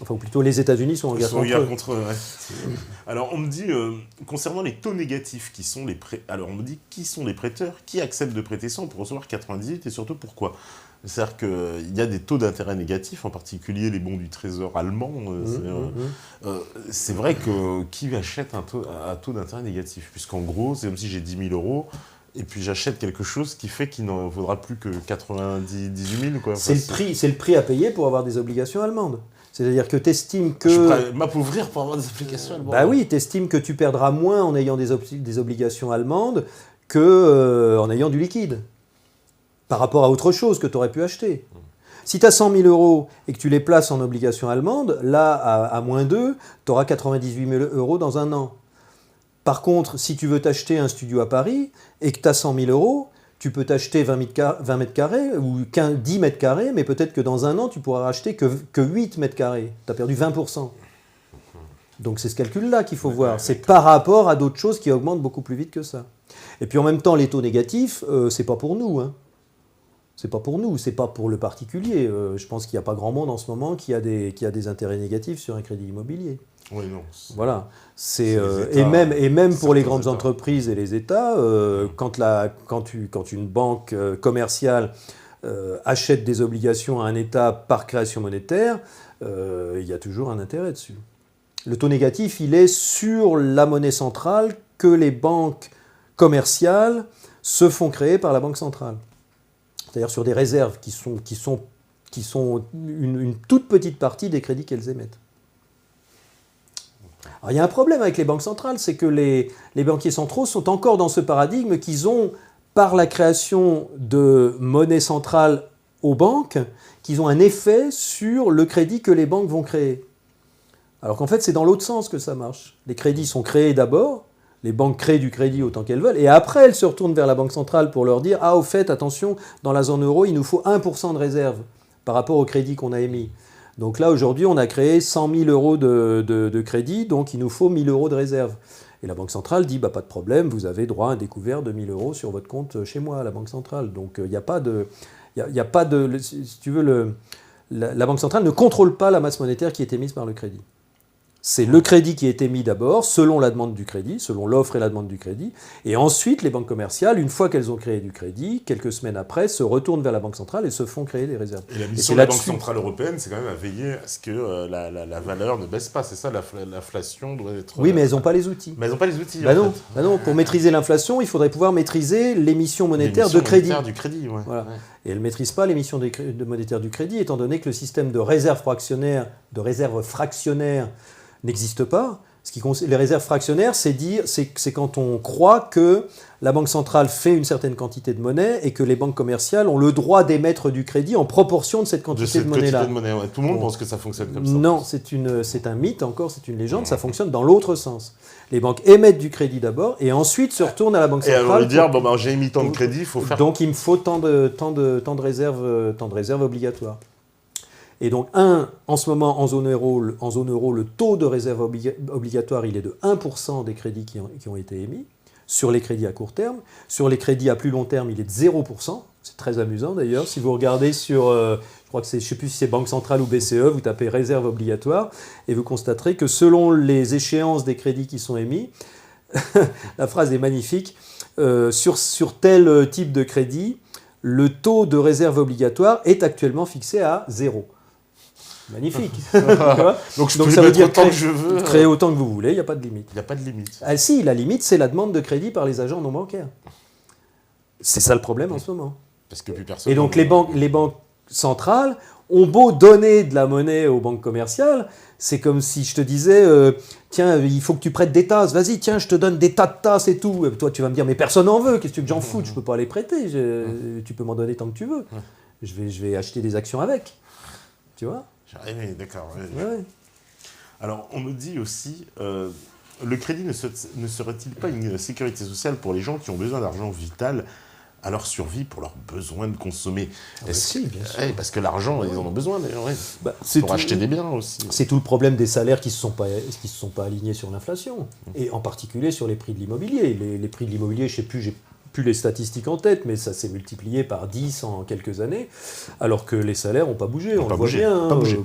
Enfin, ou plutôt, les États-Unis sont en guerre contre eux. Ouais. Alors, on me dit, concernant les taux négatifs, alors on me dit, qui sont les prêteurs, qui acceptent de prêter 100 pour recevoir 98 et surtout pourquoi ? C'est-à-dire qu'il y a des taux d'intérêt négatifs, en particulier les bons du Trésor allemand. C'est vrai que qui achète un taux d'intérêt négatif ? Puisqu'en gros, c'est comme si j'ai 10 000 euros et puis j'achète quelque chose qui fait qu'il n'en vaudra plus que 98 000. Quoi. Enfin, c'est le prix à payer pour avoir des obligations allemandes. C'est-à-dire que tu estimes que... Je suis prêt à m'appauvrir pour avoir des obligations allemandes. Bah oui, tu estimes que tu perdras moins en ayant des obligations allemandes qu'en ayant du liquide, par rapport à autre chose que tu aurais pu acheter. Si tu as 100 000 euros et que tu les places en obligations allemandes, là, à moins 2, tu auras 98 000 euros dans un an. Par contre, si tu veux t'acheter un studio à Paris et que tu as 100 000 euros, tu peux t'acheter 20 mètres carrés ou 10 mètres carrés, mais peut-être que dans un an, tu pourras acheter que 8 mètres carrés. Tu as perdu 20%. Donc c'est ce calcul-là qu'il faut voir. C'est par rapport à d'autres choses qui augmentent beaucoup plus vite que ça. Et puis en même temps, les taux négatifs, c'est pas pour nous. Hein. C'est pas pour nous, c'est pas pour le particulier. Je pense qu'il n'y a pas grand monde en ce moment qui a des intérêts négatifs sur un crédit immobilier. Oui, non. Voilà. Et même pour les grandes entreprises et les États, quand une banque commerciale achète des obligations à un État par création monétaire, il y a toujours un intérêt dessus. Le taux négatif, il est sur la monnaie centrale que les banques commerciales se font créer par la Banque centrale. C'est-à-dire sur des réserves qui sont une toute petite partie des crédits qu'elles émettent. Alors, il y a un problème avec les banques centrales, c'est que les banquiers centraux sont encore dans ce paradigme qu'ils ont, par la création de monnaie centrale aux banques, qu'ils ont un effet sur le crédit que les banques vont créer. Alors qu'en fait, c'est dans l'autre sens que ça marche. Les crédits sont créés d'abord, les banques créent du crédit autant qu'elles veulent, et après, elles se retournent vers la Banque centrale pour leur dire « Ah, au fait, attention, dans la zone euro, il nous faut 1% de réserve par rapport au crédit qu'on a émis. » Donc là, aujourd'hui, on a créé 100 000 euros de crédit, donc il nous faut 1 000 euros de réserve. Et la Banque centrale dit, pas de problème, vous avez droit à un découvert de 1 000 euros sur votre compte chez moi, à la Banque centrale. Donc il n'y a pas de... si tu veux, la Banque centrale ne contrôle pas la masse monétaire qui est émise par le crédit. C'est le crédit qui est émis d'abord, selon la demande du crédit, selon l'offre et la demande du crédit. Et ensuite, les banques commerciales, une fois qu'elles ont créé du crédit, quelques semaines après, se retournent vers la Banque centrale et se font créer des réserves. Et la mission de la Banque centrale européenne, c'est quand même à veiller à ce que la valeur ne baisse pas. C'est ça, l'inflation doit être... Oui, mais elles n'ont pas les outils. Mais elles n'ont pas les outils, non, pour maîtriser l'inflation, il faudrait pouvoir maîtriser l'émission monétaire de crédit. Du crédit, ouais. Voilà. Ouais. Et elles ne maîtrisent pas l'émission monétaire du crédit, étant donné que le système de réserve fractionnaire n'existe pas. Les réserves fractionnaires, c'est quand on croit que la Banque centrale fait une certaine quantité de monnaie et que les banques commerciales ont le droit d'émettre du crédit en proportion de cette quantité de monnaie-là. Ouais. Tout le monde pense que ça fonctionne comme ça. Non, c'est un mythe encore, c'est une légende, ça fonctionne dans l'autre sens. Les banques émettent du crédit d'abord et ensuite se retournent à la Banque centrale. Et alors lui dire, j'ai émis tant de crédit, il faut faire... Donc il me faut tant de réserves obligatoires. Et donc, en ce moment, en zone euro, le taux de réserve obligatoire, il est de 1% des crédits qui ont été émis, sur les crédits à court terme. Sur les crédits à plus long terme, il est de 0%. C'est très amusant d'ailleurs. Si vous regardez sur, je crois que je ne sais plus si c'est Banque Centrale ou BCE, vous tapez réserve obligatoire et vous constaterez que selon les échéances des crédits qui sont émis, la phrase est magnifique, sur tel type de crédit, le taux de réserve obligatoire est actuellement fixé à 0. Magnifique. Donc Donc ça veut dire autant que je veux. créer autant que vous voulez, il n'y a pas de limite. Il n'y a pas de limite. Ah si, la limite, c'est la demande de crédit par les agents non bancaires. C'est ça le problème en ce moment. Parce que plus personne. Et donc les banques centrales ont beau donner de la monnaie aux banques commerciales, c'est comme si je te disais, tiens, il faut que tu prêtes des tasses, vas-y, tiens, je te donne des tas de tasses et tout. Et toi, tu vas me dire, mais personne n'en veut, qu'est-ce que tu veux que j'en foute, je ne peux pas les prêter, tu peux m'en donner tant que tu veux. Je vais acheter des actions avec, tu vois. Oui, d'accord. Oui. Ouais. Alors, on me dit aussi, le crédit ne serait-il pas une sécurité sociale pour les gens qui ont besoin d'argent vital à leur survie, pour leurs besoins de consommer? Si, bien sûr. Parce que l'argent, ils en ont besoin, d'ailleurs, c'est pour acheter des biens aussi. C'est tout le problème des salaires qui ne se sont pas alignés sur l'inflation, et en particulier sur les prix de l'immobilier. Les prix de l'immobilier, je ne sais plus, j'ai plus les statistiques en tête, mais ça s'est multiplié par 10 en quelques années, alors que les salaires n'ont pas bougé, on le voit bien. Pas bougé.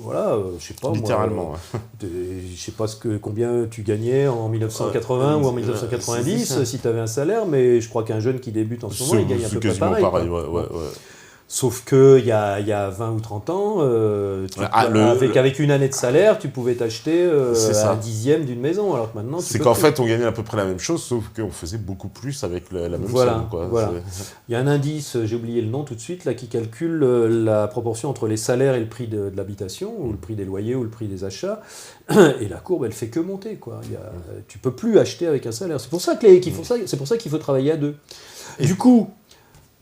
Voilà, je sais pas. Littéralement. Moi, je sais pas combien tu gagnais en 1980 ou en 1990 si tu avais un salaire, mais je crois qu'un jeune qui débute en ce moment, il gagne à peu près pareil. Ouais. Sauf qu'il y a 20 ou 30 ans, avec une année de salaire, tu pouvais t'acheter un dixième d'une maison. Alors que maintenant, c'est qu'en fait, on gagnait à peu près la même chose, sauf qu'on faisait beaucoup plus avec la même somme. Voilà. Il y a un indice, j'ai oublié le nom tout de suite, là, qui calcule la proportion entre les salaires et le prix de l'habitation, ou le prix des loyers, ou le prix des achats. Et la courbe, elle fait que monter, quoi. Tu peux plus acheter avec un salaire. C'est pour ça qu'il faut travailler à deux. Du coup,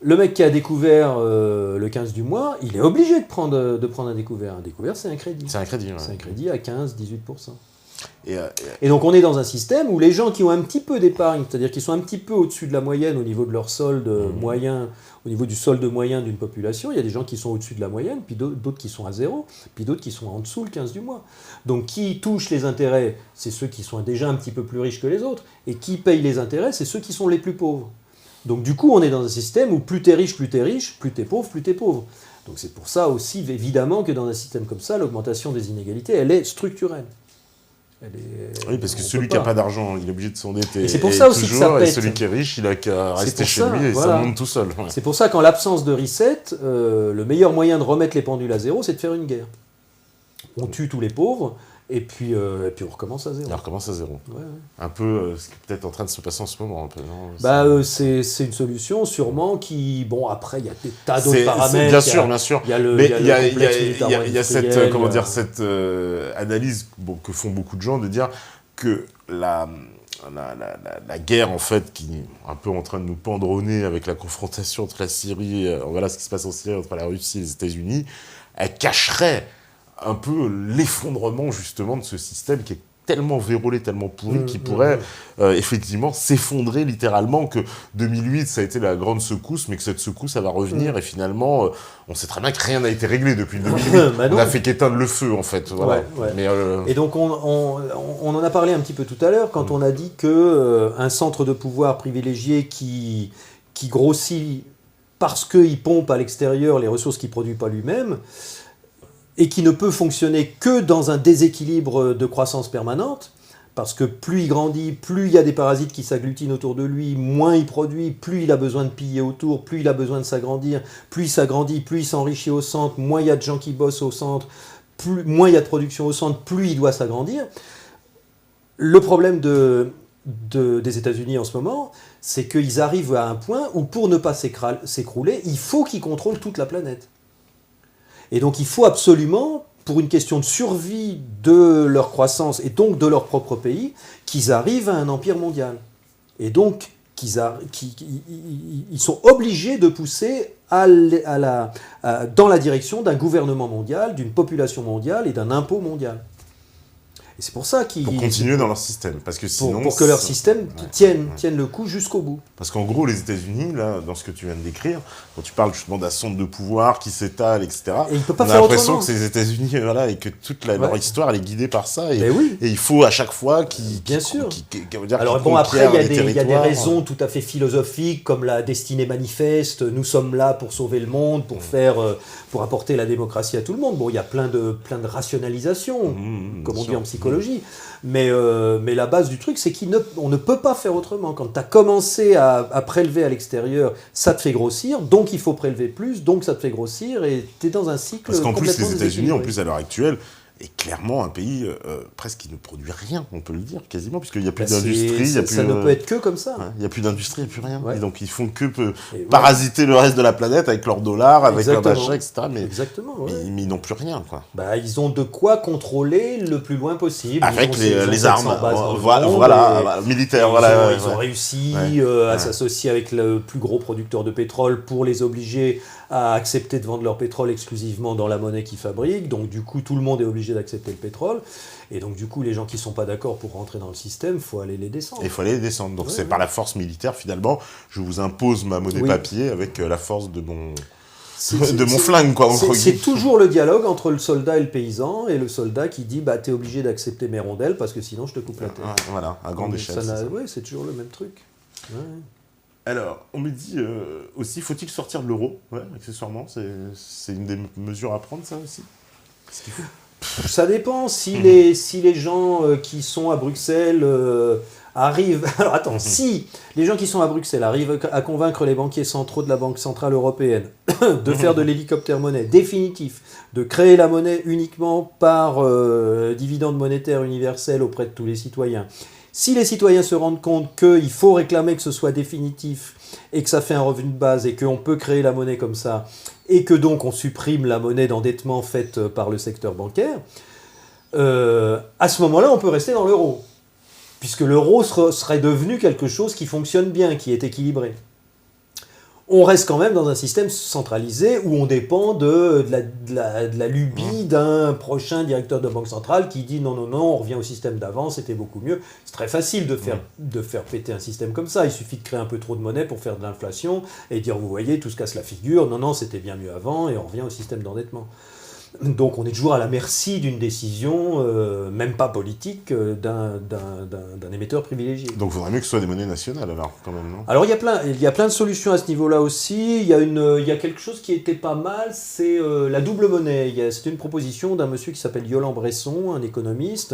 le mec qui a découvert le 15 du mois, il est obligé de prendre un découvert. Un découvert, c'est un crédit. C'est un crédit, ouais. C'est un crédit à 15-18%. Et donc on est dans un système où les gens qui ont un petit peu d'épargne, c'est-à-dire qui sont un petit peu au-dessus de la moyenne au niveau de leur solde moyen, au niveau du solde moyen d'une population, il y a des gens qui sont au-dessus de la moyenne, puis d'autres qui sont à zéro, puis d'autres qui sont en dessous le 15 du mois. Donc qui touchent les intérêts, c'est ceux qui sont déjà un petit peu plus riches que les autres, et qui payent les intérêts, c'est ceux qui sont les plus pauvres. Donc du coup, on est dans un système où plus t'es riche, plus t'es pauvre, plus t'es pauvre. Donc c'est pour ça aussi, évidemment, que dans un système comme ça, l'augmentation des inégalités, elle est structurelle. Oui, parce que celui qui n'a pas d'argent, il est obligé de s'endetter. Et c'est pour ça aussi que ça pète. Et celui qui est riche, il a qu'à rester chez lui et ça monte tout seul. Ouais. C'est pour ça qu'en l'absence de reset, le meilleur moyen de remettre les pendules à zéro, c'est de faire une guerre. On tue tous les pauvres, et puis on recommence à zéro. On recommence à zéro. Ouais. Un peu ce qui est peut-être en train de se passer en ce moment. Un peu, non c'est une solution sûrement qui... Bon, après, il y a des tas d'autres paramètres. Bien sûr. Il y a cette analyse que font beaucoup de gens de dire que la guerre, en fait, qui est un peu en train de nous pendre au nez avec la confrontation entre la Syrie, voilà ce qui se passe en Syrie, entre la Russie et les États-Unis, elle cacherait un peu l'effondrement justement de ce système qui est tellement vérolé, tellement pourri, qui pourrait effectivement s'effondrer littéralement, que 2008 ça a été la grande secousse, mais que cette secousse ça va revenir et finalement on sait très bien que rien n'a été réglé depuis 2008. On a fait qu'éteindre le feu en fait. Voilà. Ouais. Mais, et donc on en a parlé un petit peu tout à l'heure quand on a dit que un centre de pouvoir privilégié qui grossit parce qu'il pompe à l'extérieur les ressources qu'il ne produit pas lui-même, et qui ne peut fonctionner que dans un déséquilibre de croissance permanente, parce que plus il grandit, plus il y a des parasites qui s'agglutinent autour de lui, moins il produit, plus il a besoin de piller autour, plus il a besoin de s'agrandir, plus il s'agrandit, plus il s'enrichit au centre, moins il y a de gens qui bossent au centre, moins il y a de production au centre, plus il doit s'agrandir. Le problème des États-Unis en ce moment, c'est qu'ils arrivent à un point où pour ne pas s'écrouler, il faut qu'ils contrôlent toute la planète. Et donc il faut absolument, pour une question de survie de leur croissance et donc de leur propre pays, qu'ils arrivent à un empire mondial. Et donc ils sont obligés de pousser dans la direction d'un gouvernement mondial, d'une population mondiale et d'un impôt mondial. Et c'est pour ça qu'ils... Pour continuer dans leur système. Parce que sinon... Pour que leur système tienne le coup jusqu'au bout. Parce qu'en gros, les États-Unis, là, dans ce que tu viens de décrire, quand tu parles justement d'un centre de pouvoir qui s'étale, etc., et il peut pas on a faire l'impression autrement. que c'est les États-Unis, voilà, et que toute leur histoire, elle est guidée par ça. Et, oui. Et il faut à chaque fois qu'ils... Bien sûr. Alors bon, après, il y a des raisons tout à fait philosophiques, comme la destinée manifeste, nous sommes là pour sauver le monde, pour apporter la démocratie à tout le monde. Bon, il y a plein de rationalisations, comme on dit en psychologie. Mais la base du truc, c'est qu'on ne peut pas faire autrement. Quand tu as commencé à prélever à l'extérieur, ça te fait grossir, donc il faut prélever plus, donc ça te fait grossir, et tu es dans un cycle. Parce qu'en plus, les États-Unis, en plus à l'heure actuelle, est clairement un pays presque qui ne produit rien, on peut le dire, quasiment, puisqu'il n'y a plus d'industrie. Ça ne peut être que comme ça. Il n'y a plus d'industrie, il n'y a plus rien. Ouais. Et donc ils font que parasiter le reste de la planète avec leur dollar, avec leur machin, etc. Mais, mais ils n'ont plus rien, quoi. Ils ont de quoi contrôler le plus loin possible. Avec les armes, militaires. Ils ont réussi à s'associer avec le plus gros producteur de pétrole pour les obliger à accepter de vendre leur pétrole exclusivement dans la monnaie qu'ils fabriquent. Donc du coup, tout le monde est obligé d'accepter le pétrole. Et donc du coup, les gens qui ne sont pas d'accord pour rentrer dans le système, il faut aller les descendre. Il faut aller les descendre. Donc c'est par la force militaire, finalement, je vous impose ma monnaie papier avec la force de mon flingue, quoi. C'est toujours le dialogue entre le soldat et le paysan, et le soldat qui dit t'es obligé d'accepter mes rondelles parce que sinon je te coupe la tête. Voilà, à grande échelle. C'est toujours le même truc. Ouais. Alors, on me dit aussi, faut-il sortir de l'euro ? Ouais, accessoirement, c'est une des mesures à prendre, ça aussi. Qu'est-ce qu'il faut ? Ça dépend. Si les gens qui sont à Bruxelles arrivent... Alors attends, si les gens qui sont à Bruxelles arrivent à convaincre les banquiers centraux de la Banque Centrale Européenne de faire de l'hélicoptère-monnaie définitif, de créer la monnaie uniquement par dividende monétaire universel auprès de tous les citoyens, si les citoyens se rendent compte qu'il faut réclamer que ce soit définitif et que ça fait un revenu de base et qu'on peut créer la monnaie comme ça et que donc on supprime la monnaie d'endettement faite par le secteur bancaire, à ce moment-là, on peut rester dans l'euro. Puisque l'euro serait devenu quelque chose qui fonctionne bien, qui est équilibré. On reste quand même dans un système centralisé où on dépend de la lubie d'un prochain directeur de banque centrale qui dit non, on revient au système d'avant, c'était beaucoup mieux. C'est très facile de faire péter un système comme ça. Il suffit de créer un peu trop de monnaie pour faire de l'inflation et dire, vous voyez, tout se casse la figure. Non, c'était bien mieux avant et on revient au système d'endettement. Donc on est toujours à la merci d'une décision, même pas politique, d'un émetteur privilégié. Donc il faudrait mieux que ce soit des monnaies nationales alors, quand même, non ? Alors il y a plein de solutions à ce niveau-là aussi. Il y a quelque chose qui était pas mal, c'est la double monnaie. C'était une proposition d'un monsieur qui s'appelle Yolande Bresson, un économiste,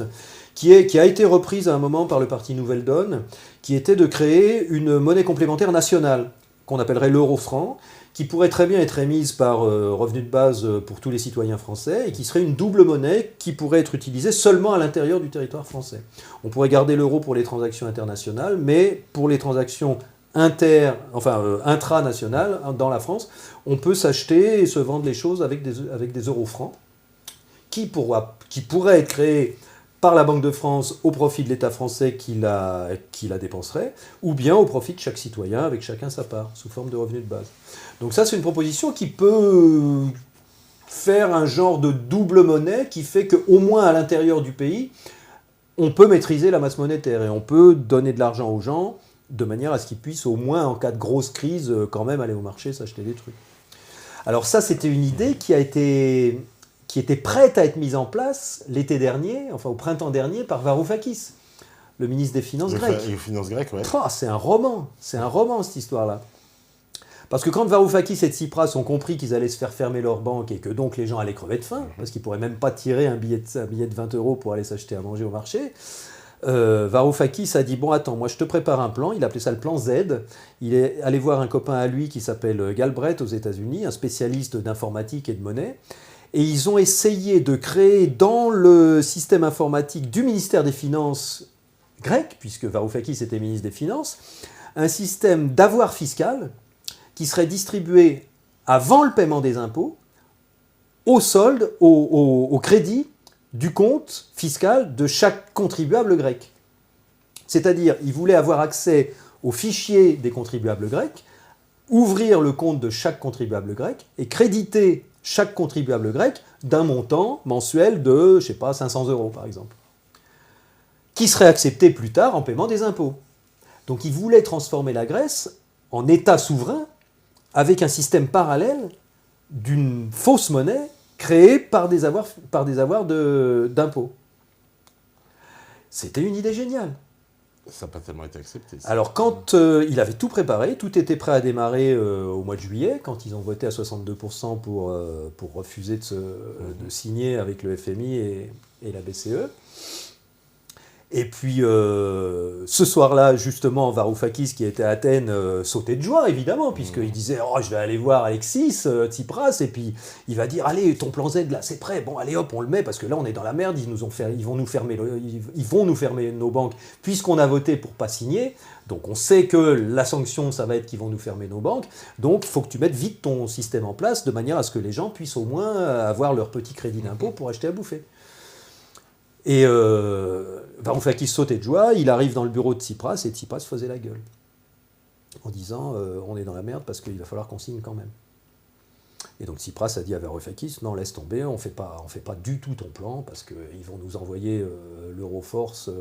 qui a été reprise à un moment par le parti Nouvelle Donne, qui était de créer une monnaie complémentaire nationale, qu'on appellerait l'euro-franc, qui pourrait très bien être émise par revenu de base pour tous les citoyens français et qui serait une double monnaie qui pourrait être utilisée seulement à l'intérieur du territoire français. On pourrait garder l'euro pour les transactions internationales, mais pour les transactions intranationales dans la France, on peut s'acheter et se vendre les choses avec des euros-francs qui pourraient être créés par la Banque de France au profit de l'État français qui la dépenserait, ou bien au profit de chaque citoyen avec chacun sa part, sous forme de revenu de base. Donc ça, c'est une proposition qui peut faire un genre de double monnaie qui fait qu'au moins à l'intérieur du pays, on peut maîtriser la masse monétaire et on peut donner de l'argent aux gens de manière à ce qu'ils puissent au moins en cas de grosse crise quand même aller au marché s'acheter des trucs. Alors ça, c'était une idée qui était prête à être mise en place l'été dernier, enfin au printemps dernier, par Varoufakis, le ministre des Finances grec. Les finances grecques, ouais. C'est un roman cette histoire-là. Parce que quand Varoufakis et Tsipras ont compris qu'ils allaient se faire fermer leur banque et que donc les gens allaient crever de faim, parce qu'ils ne pourraient même pas tirer un billet de 20 € pour aller s'acheter à manger au marché, Varoufakis a dit « Bon, attends, moi je te prépare un plan », il appelait ça le plan Z. Il est allé voir un copain à lui qui s'appelle Galbraith aux États-Unis, un spécialiste d'informatique et de monnaie, et ils ont essayé de créer dans le système informatique du ministère des Finances grec, puisque Varoufakis était ministre des Finances, un système d'avoir fiscal qui serait distribué avant le paiement des impôts, au solde, au crédit du compte fiscal de chaque contribuable grec. C'est-à-dire, il voulait avoir accès aux fichiers des contribuables grecs, ouvrir le compte de chaque contribuable grec et créditer chaque contribuable grec d'un montant mensuel de, 500 € par exemple. qui serait accepté plus tard en paiement des impôts. Donc il voulait transformer la Grèce en État souverain avec un système parallèle d'une fausse monnaie créée par des avoirs d'impôts. C'était une idée géniale. Ça n'a pas tellement été accepté. Ça. Alors quand il avait tout préparé, tout était prêt à démarrer au mois de juillet, quand ils ont voté à 62% pour refuser de signer avec le FMI et la BCE. Et puis, ce soir-là, justement, Varoufakis, qui était à Athènes, sautait de joie, évidemment, puisqu'il disait « Oh, je vais aller voir Alexis Tsipras, et puis il va dire « Allez, ton plan Z, là, c'est prêt. Bon, allez, hop, on le met, parce que là, on est dans la merde. Ils vont nous fermer nos banques, puisqu'on a voté pour pas signer. Donc, on sait que la sanction, ça va être qu'ils vont nous fermer nos banques. Donc, il faut que tu mettes vite ton système en place, de manière à ce que les gens puissent au moins avoir leur petit crédit d'impôt pour acheter à bouffer. » Et Varoufakis sautait de joie, il arrive dans le bureau de Tsipras et Tsipras faisait la gueule en disant on est dans la merde parce qu'il va falloir qu'on signe quand même. Et donc Tsipras a dit à Varoufakis non, laisse tomber, on fait pas du tout ton plan parce qu'ils vont nous envoyer l'Euroforce,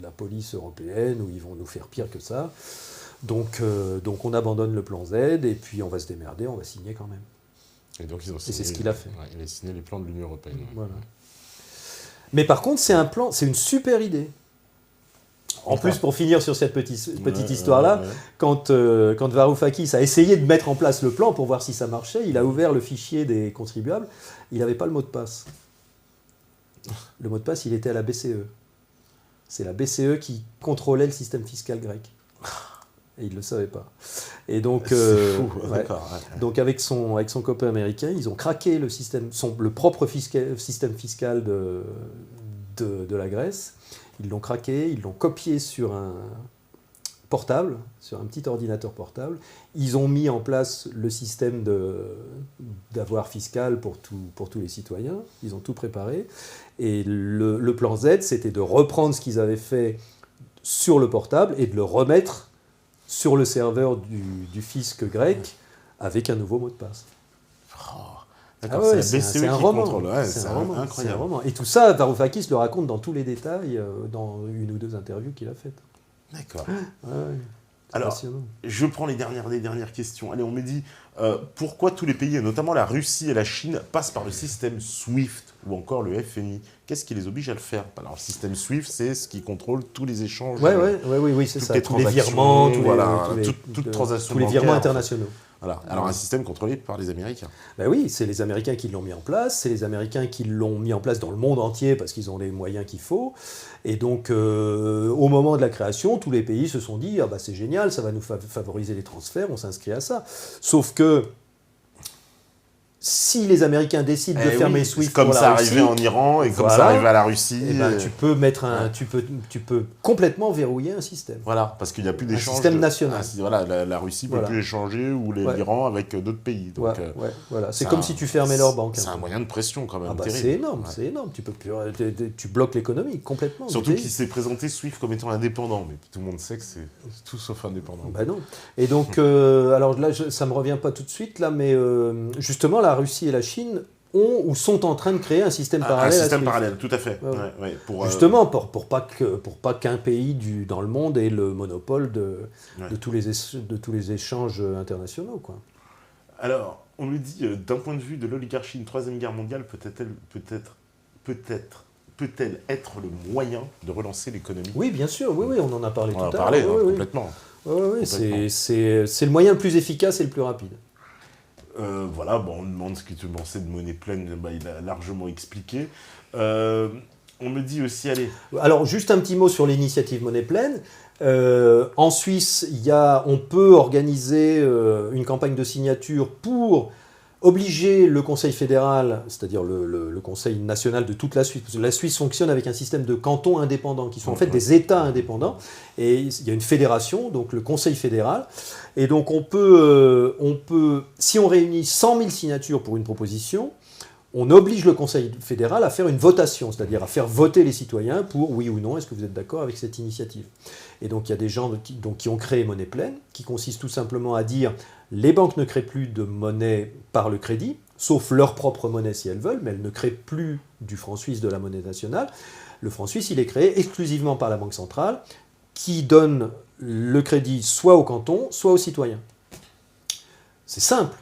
la police européenne, ou ils vont nous faire pire que ça. Donc on abandonne le plan Z et puis on va se démerder, on va signer quand même. Et donc ils ont signé, et c'est ce qu'il a fait. Ouais, il a signé les plans de l'Union européenne. Voilà. Mais par contre, c'est une super idée. En plus, pour finir sur cette petite histoire-là, quand Varoufakis a essayé de mettre en place le plan pour voir si ça marchait, il a ouvert le fichier des contribuables, il n'avait pas le mot de passe. Le mot de passe, il était à la BCE. C'est la BCE qui contrôlait le système fiscal grec. Et il ne le savait pas. Et donc, donc avec son copain américain, ils ont craqué le propre système fiscal de la Grèce. Ils l'ont craqué, ils l'ont copié sur un portable, sur un petit ordinateur portable. Ils ont mis en place le système d'avoir fiscal pour tous les citoyens. Ils ont tout préparé. Et le plan Z, c'était de reprendre ce qu'ils avaient fait sur le portable et de le remettre sur le serveur du fisc grec avec un nouveau mot de passe. D'accord, c'est la BCE qui contrôle. Ouais, c'est un roman, incroyable. C'est un roman. Et tout ça, Varoufakis le raconte dans tous les détails dans une ou deux interviews qu'il a faites. D'accord. Alors, je prends les dernières questions. Allez, on me dit pourquoi tous les pays, et notamment la Russie et la Chine, passent par le système SWIFT ou encore le FMI. Qu'est-ce qui les oblige à le faire? Alors, le système SWIFT, c'est ce qui contrôle tous les échanges. Oui, c'est ça. Tous les virements, toutes transactions tous les virements bancaires, internationaux. Voilà. Alors, un système contrôlé par les Américains. Ben oui, c'est les Américains qui l'ont mis en place, c'est les Américains qui l'ont mis en place dans le monde entier parce qu'ils ont les moyens qu'il faut. Et donc, au moment de la création, tous les pays se sont dit « Ah bah c'est génial, ça va nous favoriser les transferts, on s'inscrit à ça ». Sauf que si les Américains décident de fermer SWIFT comme pour ça la Russie, arrivait en Iran et comme ça arrivait à la Russie, tu peux complètement verrouiller un système. Voilà, parce qu'il n'y a plus d'échange. Un système national. La Russie ne peut plus échanger ou l'Iran avec d'autres pays. Donc, voilà. C'est comme si tu fermais leur banque. C'est un moyen de pression quand même terrible. C'est énorme, c'est énorme. Tu bloques l'économie complètement. Surtout qu'il s'est présenté SWIFT comme étant indépendant, mais tout le monde sait que c'est tout sauf indépendant. Ben non. Et donc, alors là, ça ne me revient pas tout de suite, là, mais justement, la Russie et la Chine ont ou sont en train de créer un système parallèle. Un système parallèle, tout à fait. Justement, pour pas qu'un pays dans le monde ait le monopole de tous les échanges internationaux, quoi. Alors, on nous dit, d'un point de vue de l'oligarchie, une troisième guerre mondiale peut-elle être le moyen de relancer l'économie? Oui, bien sûr, oui, on en a parlé tout à l'heure. On en a parlé, complètement. Oui, c'est le moyen le plus efficace et le plus rapide. On me demande ce que tu pensais de monnaie pleine, il a largement expliqué. On me dit aussi, allez... Alors, juste un petit mot sur l'initiative monnaie pleine. En Suisse, on peut organiser une campagne de signature pour obliger le Conseil fédéral, c'est-à-dire le Conseil national de toute la Suisse, parce que la Suisse fonctionne avec un système de cantons indépendants, qui sont en fait des États indépendants, et il y a une fédération, donc le Conseil fédéral, et donc on peut si on réunit 100 000 signatures pour une proposition, on oblige le Conseil fédéral à faire une votation, c'est-à-dire à faire voter les citoyens pour oui ou non, est-ce que vous êtes d'accord avec cette initiative? Et donc il y a des gens qui ont créé Monnaie Pleine, qui consiste tout simplement à dire les banques ne créent plus de monnaie par le crédit, sauf leur propre monnaie si elles veulent, mais elles ne créent plus du franc suisse, de la monnaie nationale. Le franc suisse, il est créé exclusivement par la Banque centrale, qui donne le crédit soit au canton, soit aux citoyens. C'est simple.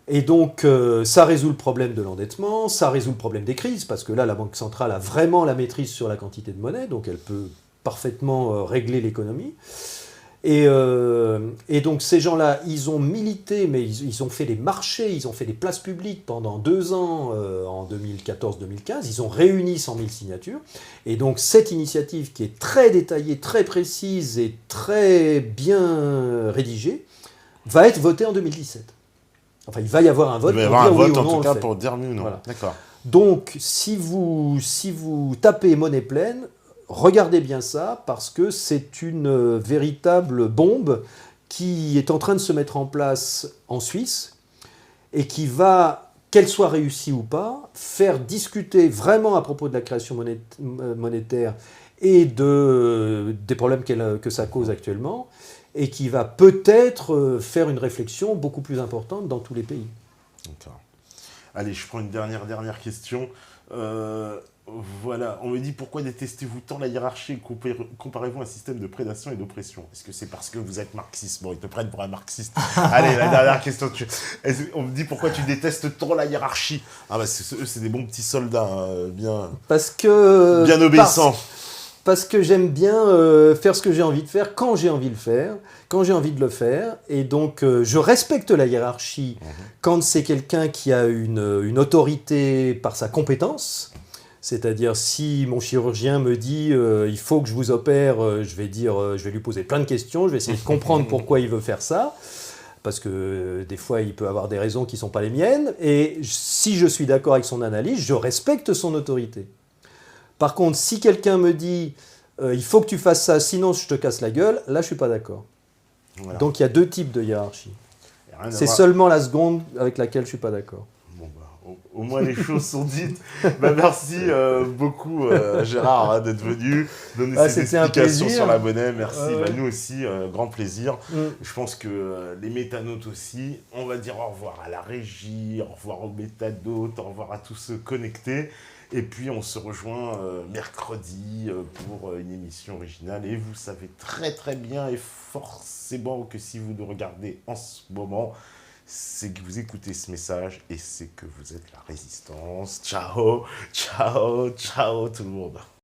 Et donc, ça résout le problème de l'endettement, ça résout le problème des crises, parce que là, la Banque centrale a vraiment la maîtrise sur la quantité de monnaie, donc elle peut parfaitement régler l'économie. Et donc, ces gens-là, ils ont milité, mais ils ont fait des marchés, ils ont fait des places publiques pendant 2 ans, en 2014-2015, ils ont réuni 100 000 signatures. Et donc, cette initiative qui est très détaillée, très précise et très bien rédigée, va être votée en 2017. Enfin, il va y avoir un vote Il va y pour avoir un dire oui vote, ou en non, tout on le cas, fait. pour dire oui ou non. Voilà. D'accord. Donc, si vous tapez monnaie pleine, regardez bien ça, parce que c'est une véritable bombe qui est en train de se mettre en place en Suisse et qui va, qu'elle soit réussie ou pas, faire discuter vraiment à propos de la création monétaire et des problèmes que ça cause actuellement, et qui va peut-être faire une réflexion beaucoup plus importante dans tous les pays. D'accord. Allez, je prends une dernière question. Voilà, on me dit pourquoi détestez-vous tant la hiérarchie et comparez-vous à un système de prédation et d'oppression? Est-ce que c'est parce que vous êtes marxiste? Bon, ils te prennent pour un marxiste. Allez, la dernière question. On me dit pourquoi tu détestes tant la hiérarchie? Ah bah, eux, c'est des bons petits soldats, hein, bien obéissants. Parce que j'aime bien faire ce que j'ai envie de faire, quand j'ai envie de le faire, quand j'ai envie de le faire. Et donc, je respecte la hiérarchie quand c'est quelqu'un qui a une autorité par sa compétence. C'est-à-dire, si mon chirurgien me dit il faut que je vous opère, je vais lui poser plein de questions, je vais essayer de comprendre pourquoi il veut faire ça. Parce que des fois, il peut avoir des raisons qui ne sont pas les miennes. Et si je suis d'accord avec son analyse, je respecte son autorité. Par contre, si quelqu'un me dit il faut que tu fasses ça, sinon je te casse la gueule, là je suis pas d'accord. Voilà. Donc il y a 2 types de hiérarchie. C'est seulement la seconde avec laquelle je suis pas d'accord. Bon, bah, au moins les choses sont dites. Bah, merci beaucoup Gérard hein, d'être venu, donner ces explications sur la monnaie. Merci, nous aussi, grand plaisir. Je pense que les métanautes aussi, on va dire au revoir à la régie, au revoir aux métanautes, au revoir à tous ceux connectés. Et puis on se rejoint mercredi pour une émission originale. Et vous savez très très bien et forcément que si vous nous regardez en ce moment, c'est que vous écoutez ce message et c'est que vous êtes la résistance. Ciao, ciao, ciao tout le monde.